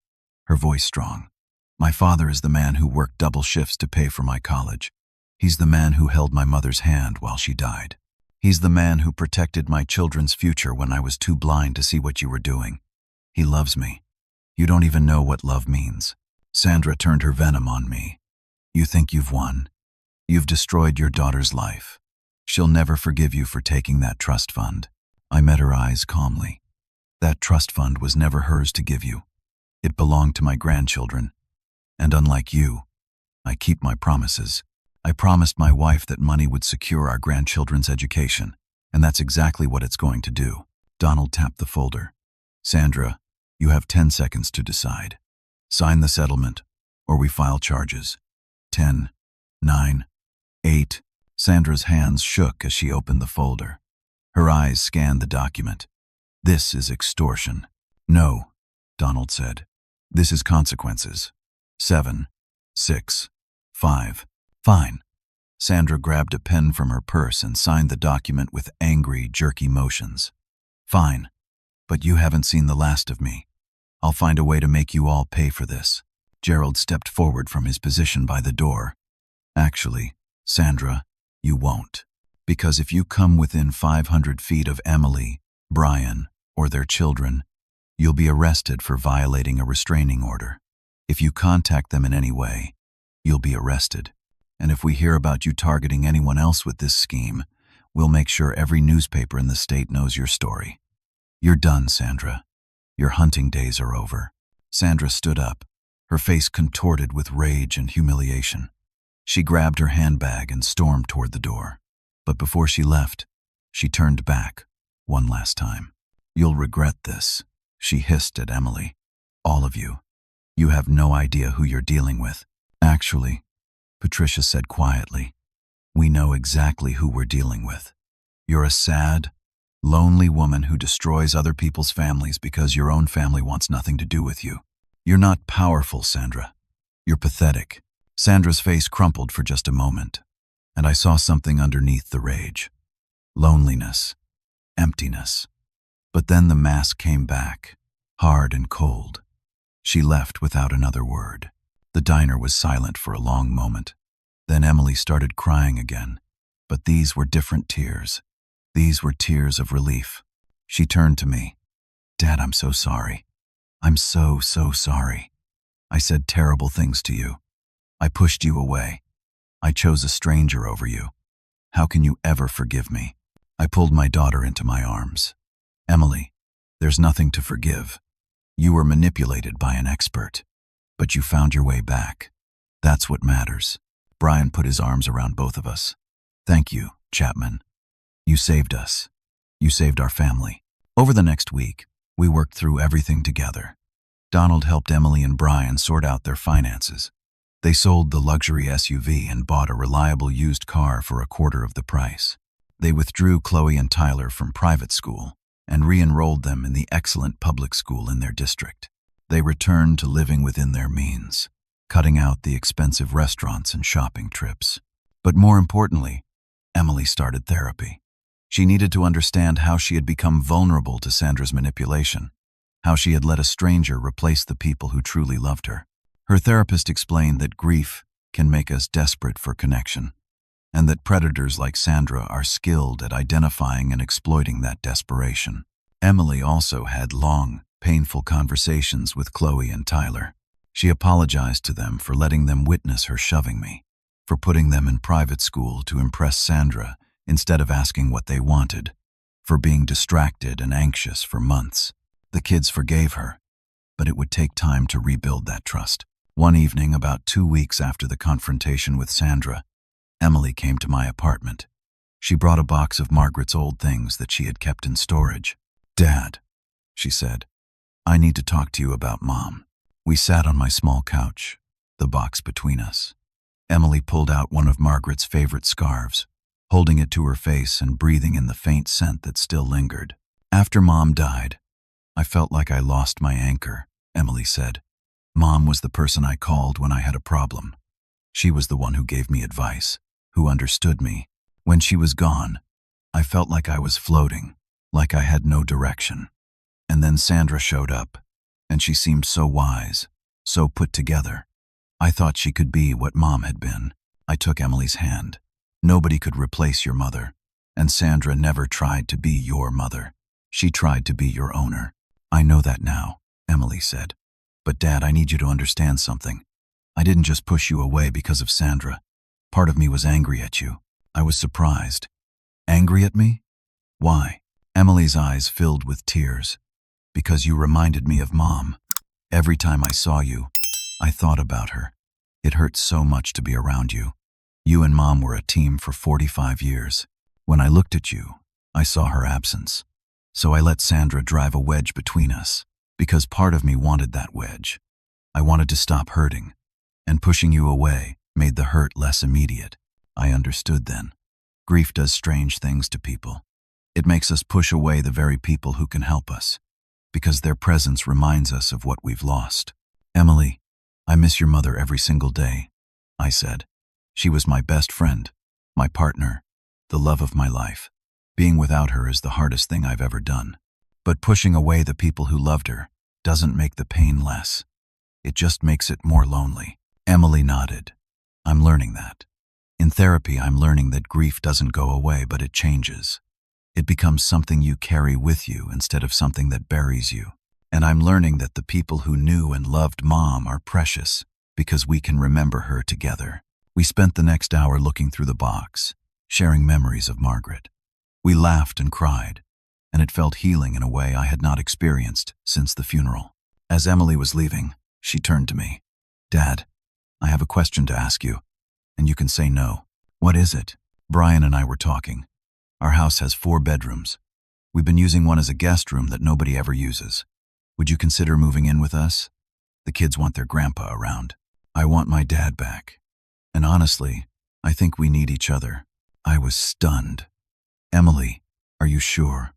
her voice strong. "My father is the man who worked double shifts to pay for my college. He's the man who held my mother's hand while she died. He's the man who protected my children's future when I was too blind to see what you were doing. He loves me. You don't even know what love means." Sandra turned her venom on me. "You think you've won? You've destroyed your daughter's life. She'll never forgive you for taking that trust fund." I met her eyes calmly. "That trust fund was never hers to give you. It belonged to my grandchildren. And unlike you, I keep my promises. I promised my wife that money would secure our grandchildren's education, and that's exactly what it's going to do." Donald tapped the folder. "Sandra, you have 10 seconds to decide. Sign the settlement, or we file charges." 10, 9, 8. Sandra's hands shook as she opened the folder. Her eyes scanned the document. "This is extortion." "No," Donald said. "This is consequences. 7, 6, 5. "Fine." Sandra grabbed a pen from her purse and signed the document with angry, jerky motions. "Fine, but you haven't seen the last of me. I'll find a way to make you all pay for this." Gerald stepped forward from his position by the door. Actually, Sandra, you won't. Because if you come within 500 feet of Emily, Brian, or their children, you'll be arrested for violating a restraining order. If you contact them in any way, you'll be arrested. And if we hear about you targeting anyone else with this scheme, we'll make sure every newspaper in the state knows your story. You're done, Sandra. Your hunting days are over. Sandra stood up, her face contorted with rage and humiliation. She grabbed her handbag and stormed toward the door. But before she left, she turned back, one last time. You'll regret this, she hissed at Emily. All of you. You have no idea who you're dealing with. Actually, Patricia said quietly, we know exactly who we're dealing with. You're a sad, lonely woman who destroys other people's families because your own family wants nothing to do with you. You're not powerful, Sandra. You're pathetic. Sandra's face crumpled for just a moment, and I saw something underneath the rage. Loneliness. Emptiness. But then the mask came back, hard and cold. She left without another word. The diner was silent for a long moment. Then Emily started crying again, but these were different tears. These were tears of relief. She turned to me. Dad, I'm so sorry. I'm so sorry. I said terrible things to you. I pushed you away. I chose a stranger over you. How can you ever forgive me? I pulled my daughter into my arms. Emily, there's nothing to forgive. You were manipulated by an expert, but you found your way back. That's what matters. Brian put his arms around both of us. Thank you, Chapman. You saved us. You saved our family. Over the next week, we worked through everything together. Donald helped Emily and Brian sort out their finances. They sold the luxury SUV and bought a reliable used car for a quarter of the price. They withdrew Chloe and Tyler from private school and re-enrolled them in the excellent public school in their district. They returned to living within their means, cutting out the expensive restaurants and shopping trips. But more importantly, Emily started therapy. She needed to understand how she had become vulnerable to Sandra's manipulation, how she had let a stranger replace the people who truly loved her. Her therapist explained that grief can make us desperate for connection, and that predators like Sandra are skilled at identifying and exploiting that desperation. Emily also had long, painful conversations with Chloe and Tyler. She apologized to them for letting them witness her shoving me, for putting them in private school to impress Sandra instead of asking what they wanted, for being distracted and anxious for months. The kids forgave her, but it would take time to rebuild that trust. One evening, about 2 weeks after the confrontation with Sandra, Emily came to my apartment. She brought a box of Margaret's old things that she had kept in storage. Dad, she said, I need to talk to you about Mom. We sat on my small couch, the box between us. Emily pulled out one of Margaret's favorite scarves, holding it to her face and breathing in the faint scent that still lingered. After Mom died, I felt like I lost my anchor, Emily said. Mom was the person I called when I had a problem. She was the one who gave me advice, who understood me. When she was gone, I felt like I was floating, like I had no direction. And then Sandra showed up, and she seemed so wise, so put together. I thought she could be what Mom had been. I took Emily's hand. Nobody could replace your mother, and Sandra never tried to be your mother. She tried to be your owner. I know that now, Emily said. But Dad, I need you to understand something. I didn't just push you away because of Sandra. Part of me was angry at you. I was surprised. Angry at me? Why? Emily's eyes filled with tears. Because you reminded me of Mom. Every time I saw you, I thought about her. It hurt so much to be around you. You and Mom were a team for 45 years. When I looked at you, I saw her absence. So I let Sandra drive a wedge between us, because part of me wanted that wedge. I wanted to stop hurting, and pushing you away made the hurt less immediate. I understood then. Grief does strange things to people. It makes us push away the very people who can help us, because their presence reminds us of what we've lost. Emily, I miss your mother every single day, I said. She was my best friend, my partner, the love of my life. Being without her is the hardest thing I've ever done. But pushing away the people who loved her doesn't make the pain less. It just makes it more lonely. Emily nodded. I'm learning that. In therapy, I'm learning that grief doesn't go away, but it changes. It becomes something you carry with you instead of something that buries you. And I'm learning that the people who knew and loved Mom are precious because we can remember her together. We spent the next hour looking through the box, sharing memories of Margaret. We laughed and cried, and it felt healing in a way I had not experienced since the funeral. As Emily was leaving, she turned to me. "Dad, I have a question to ask you, and you can say no." "What is it?" Brian and I were talking. "Our house has 4 bedrooms. We've been using one as a guest room that nobody ever uses. Would you consider moving in with us? The kids want their grandpa around. I want my dad back. And honestly, I think we need each other." I was stunned. "Emily, are you sure?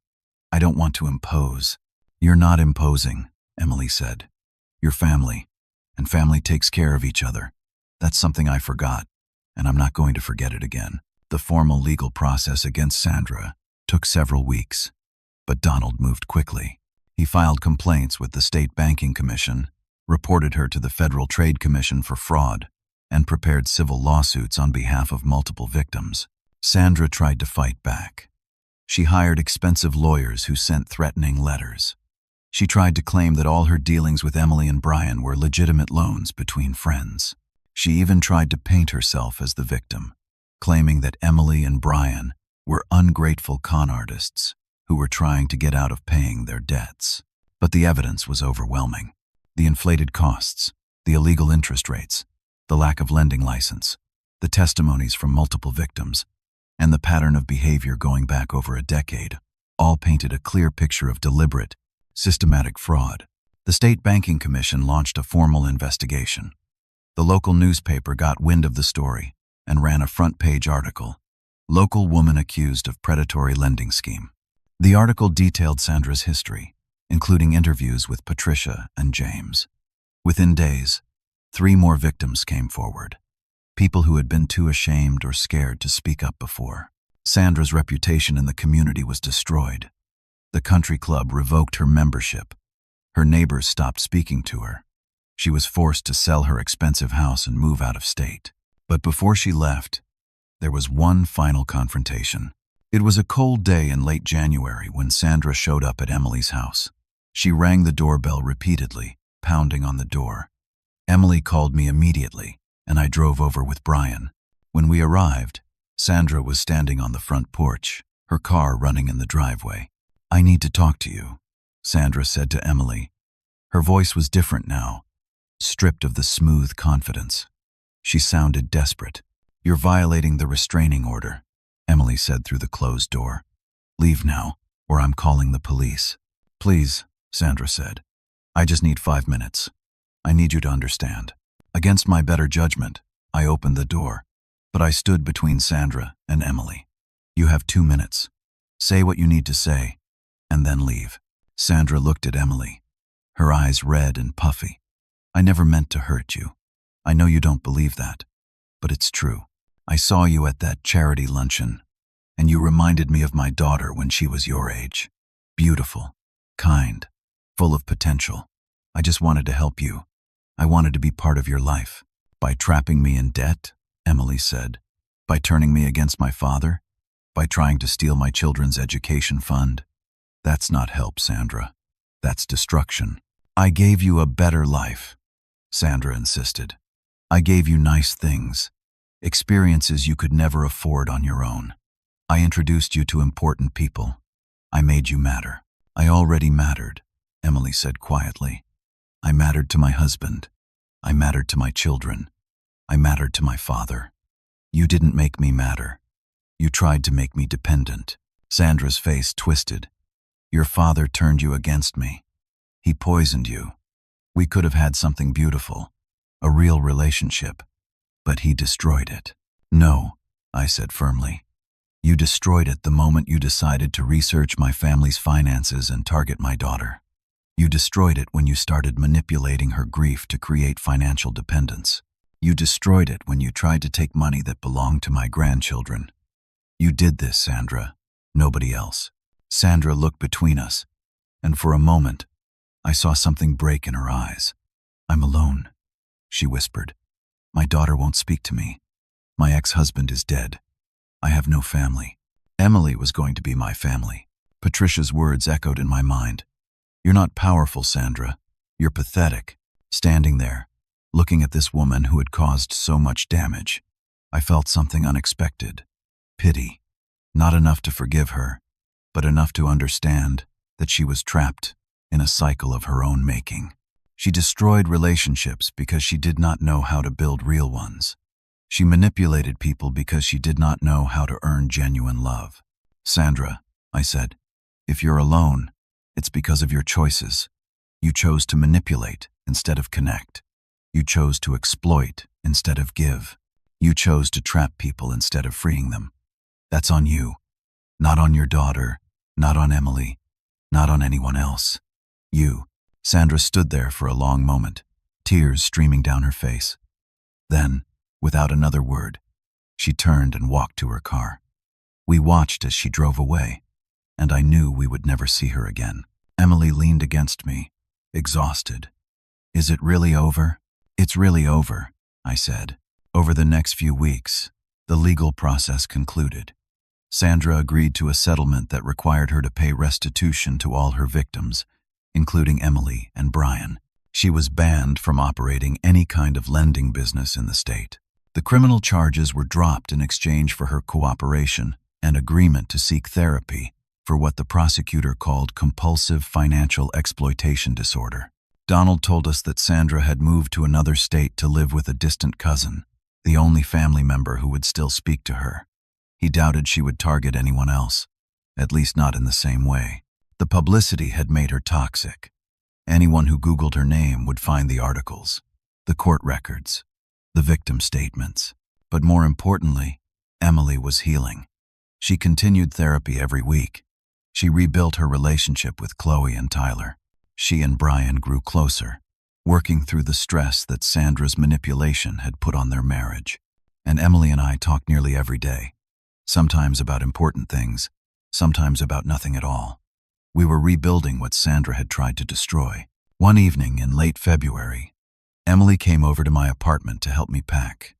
I don't want to impose." "You're not imposing," Emily said. "You're family, and family takes care of each other. That's something I forgot, and I'm not going to forget it again." The formal legal process against Sandra took several weeks, but Donald moved quickly. He filed complaints with the State Banking Commission, reported her to the Federal Trade Commission for fraud, and prepared civil lawsuits on behalf of multiple victims. Sandra tried to fight back. She hired expensive lawyers who sent threatening letters. She tried to claim that all her dealings with Emily and Brian were legitimate loans between friends. She even tried to paint herself as the victim, claiming that Emily and Brian were ungrateful con artists who were trying to get out of paying their debts. But the evidence was overwhelming. The inflated costs, the illegal interest rates, the lack of lending license, the testimonies from multiple victims, and the pattern of behavior going back over a decade all painted a clear picture of deliberate, systematic fraud. The State Banking Commission launched a formal investigation. The local newspaper got wind of the story and ran a front-page article, "Local Woman Accused of Predatory Lending Scheme." The article detailed Sandra's history, including interviews with Patricia and James. Within days, 3 more victims came forward, people who had been too ashamed or scared to speak up before. Sandra's reputation in the community was destroyed. The country club revoked her membership. Her neighbors stopped speaking to her. She was forced to sell her expensive house and move out of state. But before she left, there was one final confrontation. It was a cold day in late January when Sandra showed up at Emily's house. She rang the doorbell repeatedly, pounding on the door. Emily called me immediately, and I drove over with Brian. When we arrived, Sandra was standing on the front porch, her car running in the driveway. "I need to talk to you," Sandra said to Emily. Her voice was different now, stripped of the smooth confidence. She sounded desperate. "You're violating the restraining order," Emily said through the closed door. "Leave now, or I'm calling the police." "Please," Sandra said. "I just need 5 minutes. I need you to understand." Against my better judgment, I opened the door, but I stood between Sandra and Emily. "You have 2 minutes. Say what you need to say, and then leave." Sandra looked at Emily, her eyes red and puffy. "I never meant to hurt you. I know you don't believe that, but it's true. I saw you at that charity luncheon, and you reminded me of my daughter when she was your age. Beautiful, kind, full of potential. I just wanted to help you. I wanted to be part of your life." "By trapping me in debt," Emily said. "By turning me against my father? By trying to steal my children's education fund? That's not help, Sandra. That's destruction." "I gave you a better life," Sandra insisted. "I gave you nice things, experiences you could never afford on your own. I introduced you to important people. I made you matter." "I already mattered," Emily said quietly. "I mattered to my husband. I mattered to my children. I mattered to my father. You didn't make me matter. You tried to make me dependent." Sandra's face twisted. "Your father turned you against me. He poisoned you. We could have had something beautiful, a real relationship, but he destroyed it." "No," I said firmly. "You destroyed it the moment you decided to research my family's finances and target my daughter. You destroyed it when you started manipulating her grief to create financial dependence. You destroyed it when you tried to take money that belonged to my grandchildren. You did this, Sandra, nobody else." Sandra looked between us, and for a moment, I saw something break in her eyes. "I'm alone," she whispered. "My daughter won't speak to me. My ex-husband is dead. I have no family. Emily was going to be my family. Patricia's words echoed in my mind. You're not powerful, Sandra. You're pathetic. Standing there, looking at this woman who had caused so much damage, I felt something unexpected. Pity. Not enough to forgive her, but enough to understand that she was trapped in a cycle of her own making. She destroyed relationships because she did not know how to build real ones. She manipulated people because she did not know how to earn genuine love. Sandra, I said, if you're alone, it's because of your choices. You chose to manipulate instead of connect. You chose to exploit instead of give. You chose to trap people instead of freeing them. That's on you. Not on your daughter, not on Emily, not on anyone else. You. Sandra stood there for a long moment, tears streaming down her face. Then, without another word, she turned and walked to her car. We watched as she drove away, and I knew we would never see her again. Emily leaned against me, exhausted. Is it really over? It's really over, I said. Over the next few weeks, the legal process concluded. Sandra agreed to a settlement that required her to pay restitution to all her victims, including Emily and Brian. She was banned from operating any kind of lending business in the state. The criminal charges were dropped in exchange for her cooperation and agreement to seek therapy for what the prosecutor called compulsive financial exploitation disorder. Donald told us that Sandra had moved to another state to live with a distant cousin, the only family member who would still speak to her. He doubted she would target anyone else, at least not in the same way. The publicity had made her toxic. Anyone who Googled her name would find the articles, the court records, the victim statements. But more importantly, Emily was healing. She continued therapy every week. She rebuilt her relationship with Chloe and Tyler. She and Brian grew closer, working through the stress that Sandra's manipulation had put on their marriage. And Emily and I talked nearly every day, sometimes about important things, sometimes about nothing at all. We were rebuilding what Sandra had tried to destroy. One evening in late February, Emily came over to my apartment to help me pack.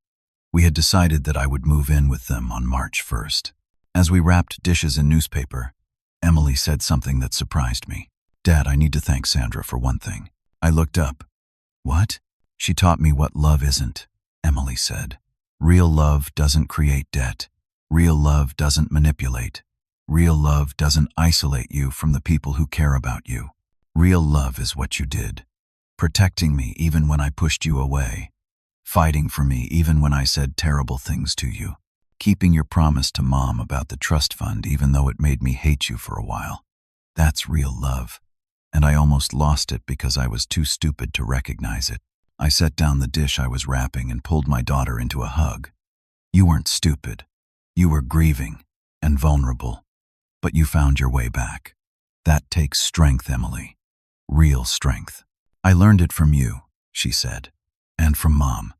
We had decided that I would move in with them on March 1st. As we wrapped dishes in newspaper, Emily said something that surprised me. Dad, I need to thank Sandra for one thing. I looked up. What? She taught me what love isn't, Emily said. Real love doesn't create debt. Real love doesn't manipulate. Real love doesn't isolate you from the people who care about you. Real love is what you did. Protecting me even when I pushed you away. Fighting for me even when I said terrible things to you. Keeping your promise to Mom about the trust fund even though it made me hate you for a while. That's real love. And I almost lost it because I was too stupid to recognize it. I set down the dish I was wrapping and pulled my daughter into a hug. You weren't stupid. You were grieving and vulnerable. But you found your way back. That takes strength, Emily. Real strength. I learned it from you, she said. And from Mom.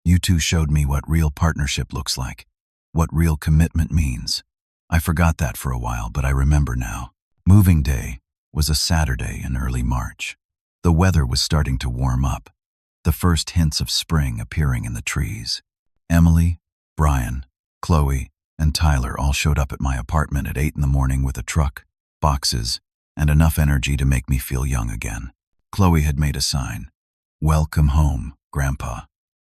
You two showed me what real partnership looks like. What real commitment means. I forgot that for a while, but I remember now. Moving day was a Saturday in early March. The weather was starting to warm up. The first hints of spring appearing in the trees. Emily, Brian, Chloe, and Tyler all showed up at my apartment at 8 in the morning with a truck, boxes, and enough energy to make me feel young again. Chloe had made a sign. Welcome home, Grandpa.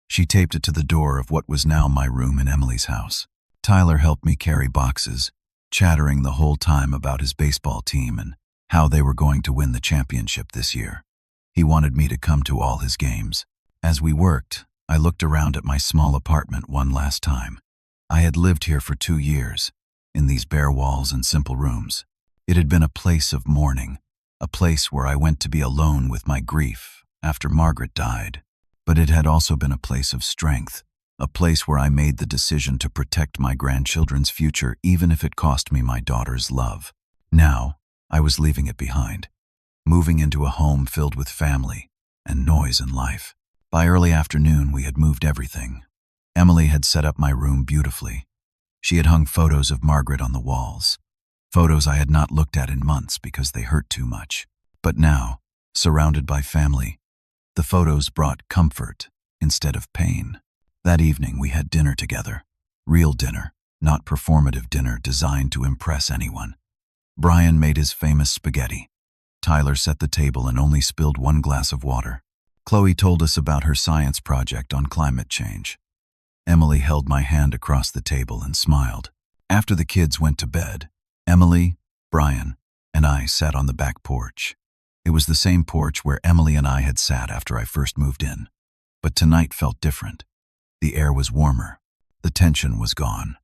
She taped it to the door of what was now my room in Emily's house. Tyler helped me carry boxes, chattering the whole time about his baseball team and how they were going to win the championship this year. He wanted me to come to all his games. As we worked, I looked around at my small apartment one last time. I had lived here for 2 years, in these bare walls and simple rooms. It had been a place of mourning, a place where I went to be alone with my grief after Margaret died. But it had also been a place of strength, a place where I made the decision to protect my grandchildren's future even if it cost me my daughter's love. Now, I was leaving it behind, moving into a home filled with family and noise and life. By early afternoon, we had moved everything. Emily had set up my room beautifully. She had hung photos of Margaret on the walls, photos I had not looked at in months because they hurt too much. But now, surrounded by family, the photos brought comfort instead of pain. That evening, we had dinner together. Real dinner, not performative dinner designed to impress anyone. Brian made his famous spaghetti. Tyler set the table and only spilled one glass of water. Chloe told us about her science project on climate change. Emily held my hand across the table and smiled. After the kids went to bed, Emily, Brian, and I sat on the back porch. It was the same porch where Emily and I had sat after I first moved in. But tonight felt different. The air was warmer. The tension was gone.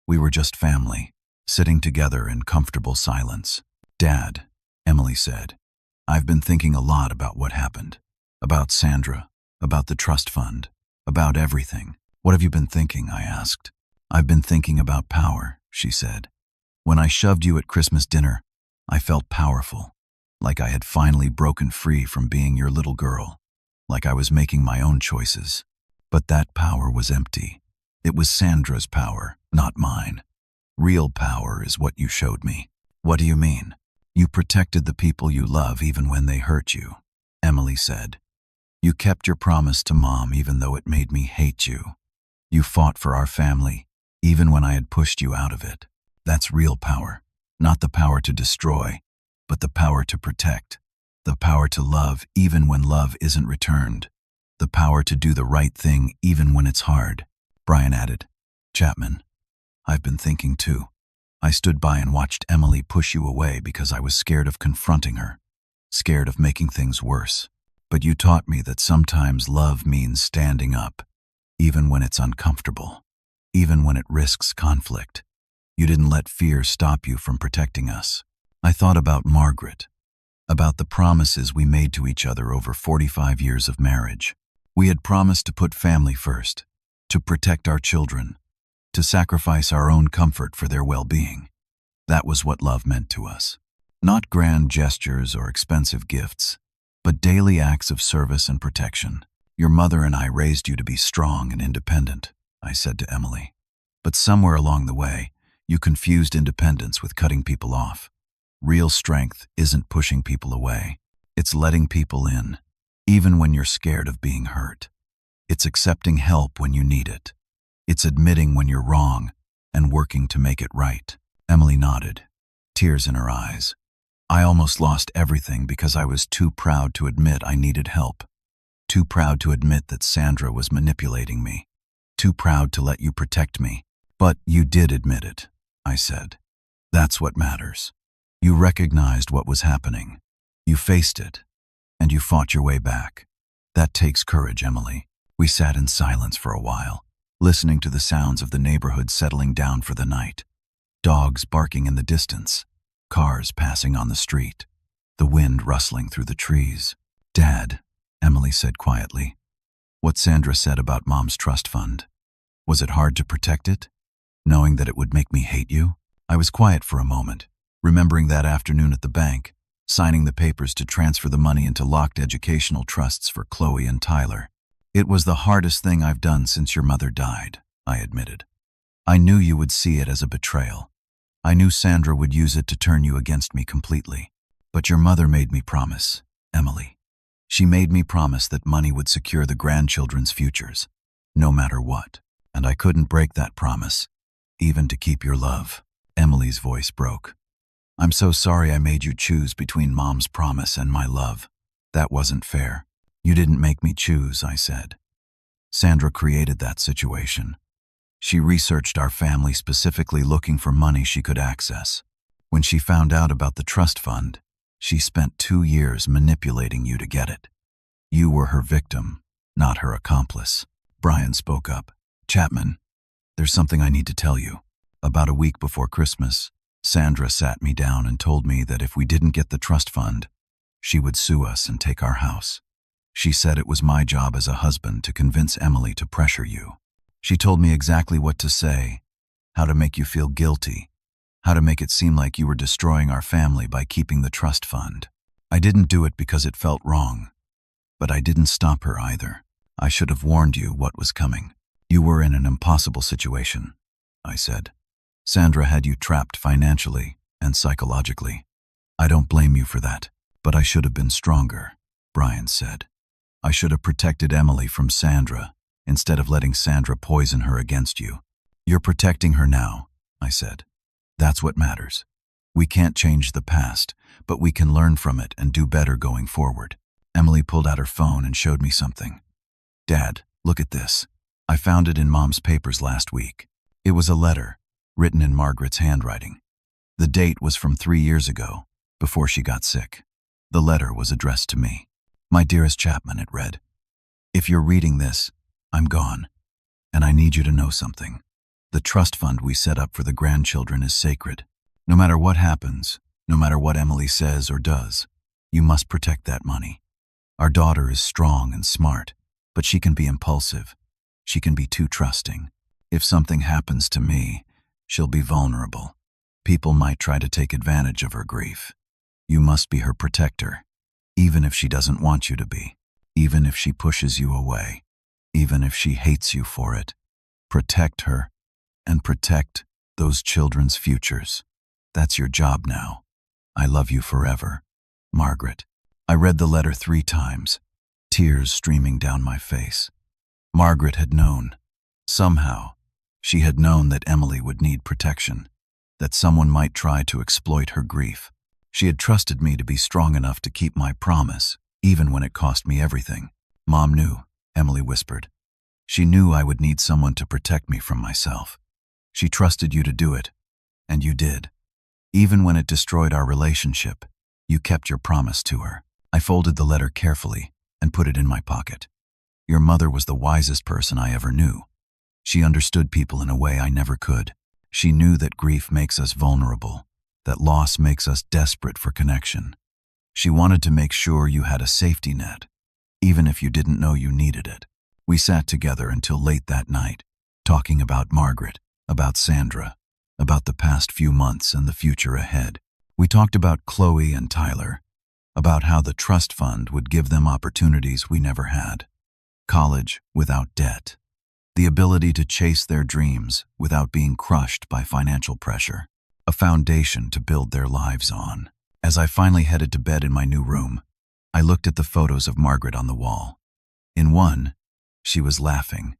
We were just family, sitting together in comfortable silence. "Dad," Emily said, "I've been thinking a lot about what happened. About Sandra, about the trust fund, about everything." "What have you been thinking?" I asked. "I've been thinking about power," she said. "When I shoved you at Christmas dinner, I felt powerful, like I had finally broken free from being your little girl, like I was making my own choices. But that power was empty. It was Sandra's power, not mine. Real power is what you showed me." "What do you mean?" "You protected the people you love even when they hurt you," Emily said. "You kept your promise to Mom even though it made me hate you. You fought for our family, even when I had pushed you out of it. That's real power. Not the power to destroy, but the power to protect. The power to love even when love isn't returned. The power to do the right thing even when it's hard." Brian added, "Chapman, I've been thinking too. I stood by and watched Emily push you away because I was scared of confronting her, scared of making things worse. But you taught me that sometimes love means standing up, even when it's uncomfortable, even when it risks conflict. You didn't let fear stop you from protecting us." I thought about Margaret, about the promises we made to each other over 45 years of marriage. We had promised to put family first, to protect our children, to sacrifice our own comfort for their well-being. That was what love meant to us. Not grand gestures or expensive gifts, but daily acts of service and protection. "Your mother and I raised you to be strong and independent," I said to Emily. "But somewhere along the way, you confused independence with cutting people off. Real strength isn't pushing people away. It's letting people in, even when you're scared of being hurt. It's accepting help when you need it. It's admitting when you're wrong and working to make it right." Emily nodded, tears in her eyes. "I almost lost everything because I was too proud to admit I needed help. Too proud to admit that Sandra was manipulating me. Too proud to let you protect me. But you did admit it," I said. "That's what matters. You recognized what was happening. You faced it, and you fought your way back. That takes courage, Emily." We sat in silence for a while, listening to the sounds of the neighborhood settling down for the night. Dogs barking in the distance, cars passing on the street, the wind rustling through the trees. "Dad," Emily said quietly, "what Sandra said about Mom's trust fund. Was it hard to protect it, knowing that it would make me hate you?" I was quiet for a moment, remembering that afternoon at the bank, signing the papers to transfer the money into locked educational trusts for Chloe and Tyler. "It was the hardest thing I've done since your mother died," I admitted. "I knew you would see it as a betrayal. I knew Sandra would use it to turn you against me completely. But your mother made me promise, Emily. She made me promise that money would secure the grandchildren's futures, no matter what. And I couldn't break that promise, even to keep your love." Emily's voice broke. "I'm so sorry I made you choose between Mom's promise and my love. That wasn't fair." "You didn't make me choose," I said. "Sandra created that situation. She researched our family specifically looking for money she could access. When she found out about the trust fund, she spent 2 years manipulating you to get it. You were her victim, not her accomplice." Brian spoke up. "Chapman, there's something I need to tell you. About a week before Christmas, Sandra sat me down and told me that if we didn't get the trust fund, she would sue us and take our house. She said it was my job as a husband to convince Emily to pressure you. She told me exactly what to say, how to make you feel guilty, how to make it seem like you were destroying our family by keeping the trust fund. I didn't do it because it felt wrong, but I didn't stop her either. I should have warned you what was coming. You were in an impossible situation," I said. "Sandra had you trapped financially and psychologically. I don't blame you for that, but I should have been stronger," Brian said. "I should have protected Emily from Sandra instead of letting Sandra poison her against you. "You're protecting her now," I said. "That's what matters. We can't change the past, but we can learn from it and do better going forward." Emily pulled out her phone and showed me something. "Dad, look at this. I found it in Mom's papers last week." It was a letter, written in Margaret's handwriting. The date was from 3 years ago, before she got sick. The letter was addressed to me. "My dearest Chapman," it read. "If you're reading this, I'm gone, and I need you to know something. The trust fund we set up for the grandchildren is sacred. No matter what happens, no matter what Emily says or does, you must protect that money. Our daughter is strong and smart, but she can be impulsive. She can be too trusting. If something happens to me, she'll be vulnerable. People might try to take advantage of her grief. You must be her protector, even if she doesn't want you to be, even if she pushes you away, even if she hates you for it. Protect her, and protect those children's futures. That's your job now. I love you forever. Margaret." I read the letter 3 times, tears streaming down my face. Margaret had known. Somehow, she had known that Emily would need protection, that someone might try to exploit her grief. She had trusted me to be strong enough to keep my promise, even when it cost me everything. "Mom knew," Emily whispered. "She knew I would need someone to protect me from myself. She trusted you to do it, and you did. Even when it destroyed our relationship, you kept your promise to her." I folded the letter carefully and put it in my pocket. "Your mother was the wisest person I ever knew. She understood people in a way I never could. She knew that grief makes us vulnerable, that loss makes us desperate for connection. She wanted to make sure you had a safety net, even if you didn't know you needed it." We sat together until late that night, talking about Margaret, about Sandra, about the past few months and the future ahead. We talked about Chloe and Tyler, about how the trust fund would give them opportunities we never had. College without debt. The ability to chase their dreams without being crushed by financial pressure. A foundation to build their lives on. As I finally headed to bed in my new room, I looked at the photos of Margaret on the wall. In one, she was laughing,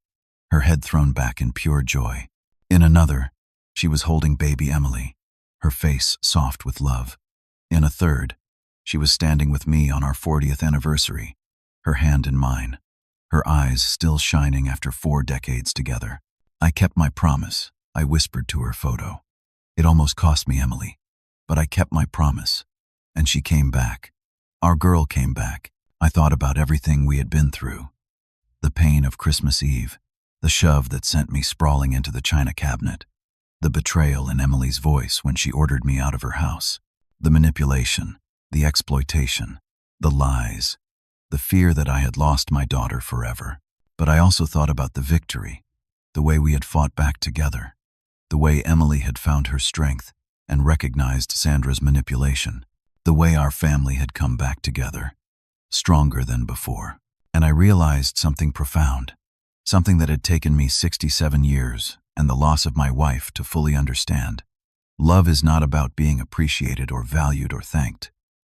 her head thrown back in pure joy. In another, she was holding baby Emily, her face soft with love. In a third, she was standing with me on our 40th anniversary, her hand in mine, her eyes still shining after 4 decades together. "I kept my promise," I whispered to her photo. "It almost cost me Emily, but I kept my promise, and she came back. Our girl came back." I thought about everything we had been through. The pain of Christmas Eve, the shove that sent me sprawling into the china cabinet, the betrayal in Emily's voice when she ordered me out of her house, the manipulation, the exploitation, the lies, the fear that I had lost my daughter forever. But I also thought about the victory, the way we had fought back together, the way Emily had found her strength and recognized Sandra's manipulation, the way our family had come back together, stronger than before. And I realized something profound, something that had taken me 67 years and the loss of my wife to fully understand. Love is not about being appreciated or valued or thanked.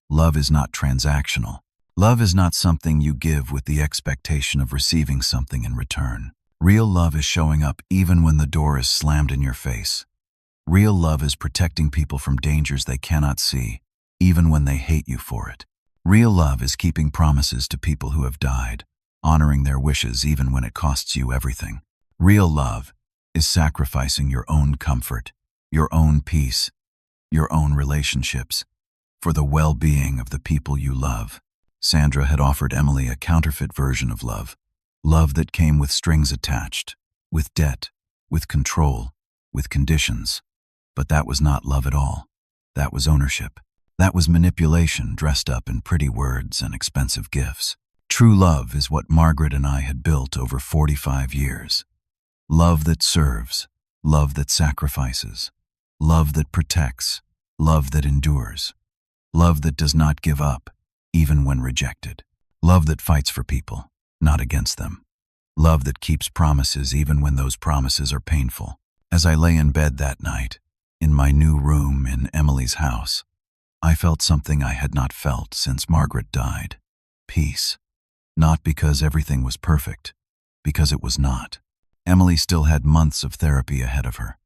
Love is not transactional. Love is not something you give with the expectation of receiving something in return. Real love is showing up even when the door is slammed in your face. Real love is protecting people from dangers they cannot see, even when they hate you for it. Real love is keeping promises to people who have died, honoring their wishes even when it costs you everything. Real love is sacrificing your own comfort, your own peace, your own relationships, for the well-being of the people you love. Sandra had offered Emily a counterfeit version of love, love that came with strings attached, with debt, with control, with conditions. But that was not love at all. That was ownership. That was manipulation dressed up in pretty words and expensive gifts. True love is what Margaret and I had built over 45 years. Love that serves, love that sacrifices, love that protects, love that endures, love that does not give up, even when rejected. Love that fights for people, not against them. Love that keeps promises even when those promises are painful. As I lay in bed that night, in my new room in Emily's house, I felt something I had not felt since Margaret died. Peace. Not because everything was perfect, because it was not. Emily still had months of therapy ahead of her.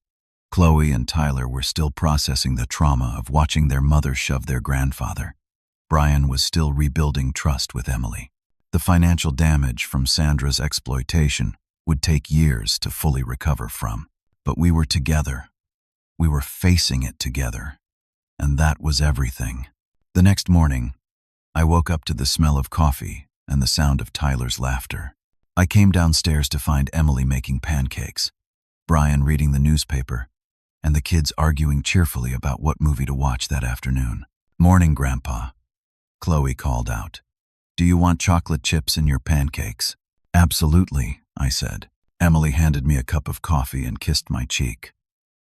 Chloe and Tyler were still processing the trauma of watching their mother shove their grandfather. Brian was still rebuilding trust with Emily. The financial damage from Sandra's exploitation would take years to fully recover from. But we were together. We were facing it together. And that was everything. The next morning, I woke up to the smell of coffee and the sound of Tyler's laughter. I came downstairs to find Emily making pancakes, Brian reading the newspaper, and the kids arguing cheerfully about what movie to watch that afternoon. "Morning, Grandpa," Chloe called out. "Do you want chocolate chips in your pancakes?" "Absolutely," I said. Emily handed me a cup of coffee and kissed my cheek.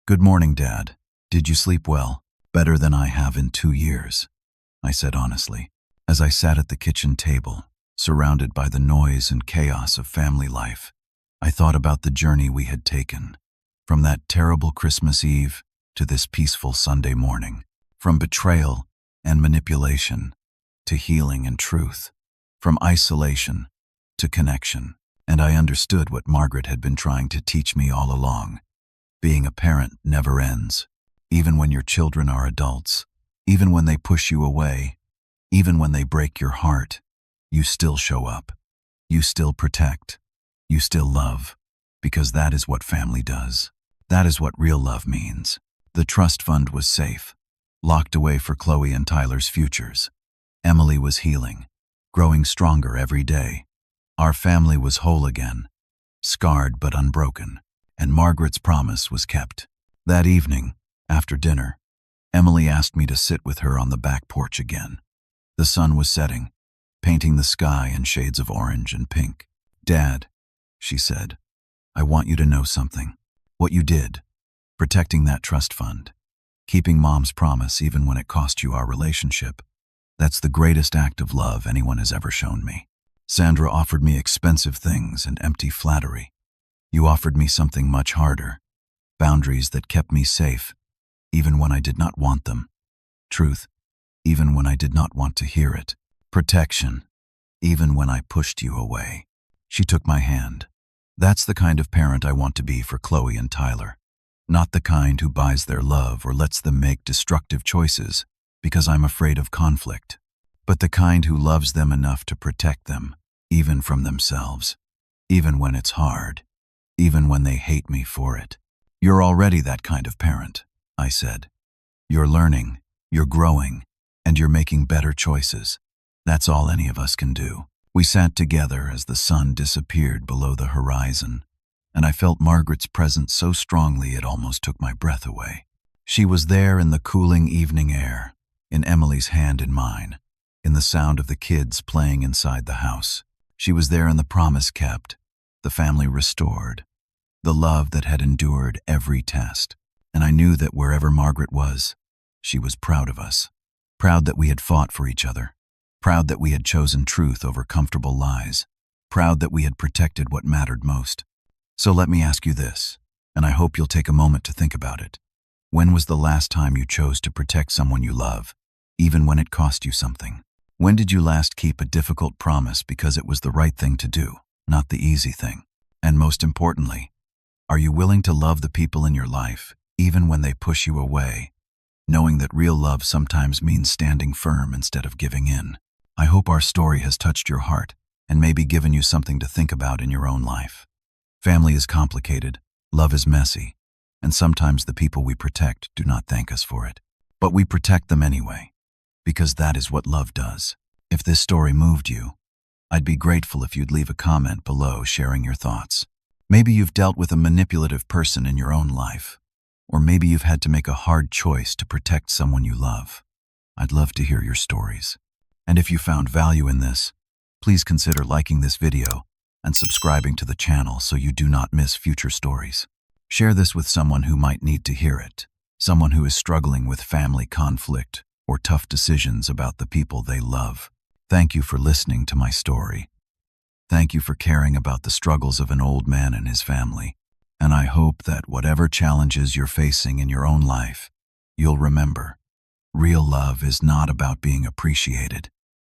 "Good morning, Dad. Did you sleep well?" "Better than I have in 2 years," I said honestly, as I sat at the kitchen table, surrounded by the noise and chaos of family life. I thought about the journey we had taken, from that terrible Christmas Eve to this peaceful Sunday morning, from betrayal and manipulation to healing and truth, from isolation to connection. And I understood what Margaret had been trying to teach me all along. Being a parent never ends. Even when your children are adults, even when they push you away, even when they break your heart, you still show up. You still protect. You still love. Because that is what family does. That is what real love means. The trust fund was safe, locked away for Chloe and Tyler's futures. Emily was healing, growing stronger every day. Our family was whole again, scarred but unbroken, and Margaret's promise was kept. That evening, after dinner, Emily asked me to sit with her on the back porch again. The sun was setting, painting the sky in shades of orange and pink. "Dad," she said, "I want you to know something. What you did, protecting that trust fund, keeping Mom's promise even when it cost you our relationship, that's the greatest act of love anyone has ever shown me. Sandra offered me expensive things and empty flattery. You offered me something much harder, boundaries that kept me safe, even when I did not want them. Truth, even when I did not want to hear it. Protection, even when I pushed you away." She took my hand. "That's the kind of parent I want to be for Chloe and Tyler. Not the kind who buys their love or lets them make destructive choices because I'm afraid of conflict, but the kind who loves them enough to protect them, even from themselves, even when it's hard, even when they hate me for it." "You're already that kind of parent," I said. "You're learning, you're growing, and you're making better choices. That's all any of us can do." We sat together as the sun disappeared below the horizon, and I felt Margaret's presence so strongly it almost took my breath away. She was there in the cooling evening air, in Emily's hand in mine, in the sound of the kids playing inside the house. She was there in the promise kept, the family restored, the love that had endured every test. And I knew that wherever Margaret was, she was proud of us. Proud that we had fought for each other. Proud that we had chosen truth over comfortable lies. Proud that we had protected what mattered most. So let me ask you this, and I hope you'll take a moment to think about it. When was the last time you chose to protect someone you love, even when it cost you something? When did you last keep a difficult promise because it was the right thing to do, not the easy thing? And most importantly, are you willing to love the people in your life, even when they push you away, knowing that real love sometimes means standing firm instead of giving in? I hope our story has touched your heart and maybe given you something to think about in your own life. Family is complicated, love is messy, and sometimes the people we protect do not thank us for it. But we protect them anyway, because that is what love does. If this story moved you, I'd be grateful if you'd leave a comment below sharing your thoughts. Maybe you've dealt with a manipulative person in your own life, or maybe you've had to make a hard choice to protect someone you love. I'd love to hear your stories. And if you found value in this, please consider liking this video and subscribing to the channel so you do not miss future stories. Share this with someone who might need to hear it, someone who is struggling with family conflict or tough decisions about the people they love. Thank you for listening to my story. Thank you for caring about the struggles of an old man and his family. And I hope that whatever challenges you're facing in your own life, you'll remember, real love is not about being appreciated.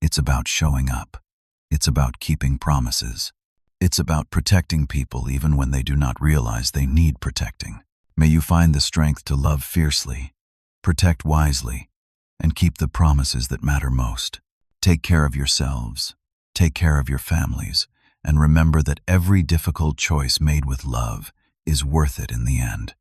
It's about showing up. It's about keeping promises. It's about protecting people even when they do not realize they need protecting. May you find the strength to love fiercely, protect wisely, and keep the promises that matter most. Take care of yourselves, take care of your families, and remember that every difficult choice made with love is worth it in the end.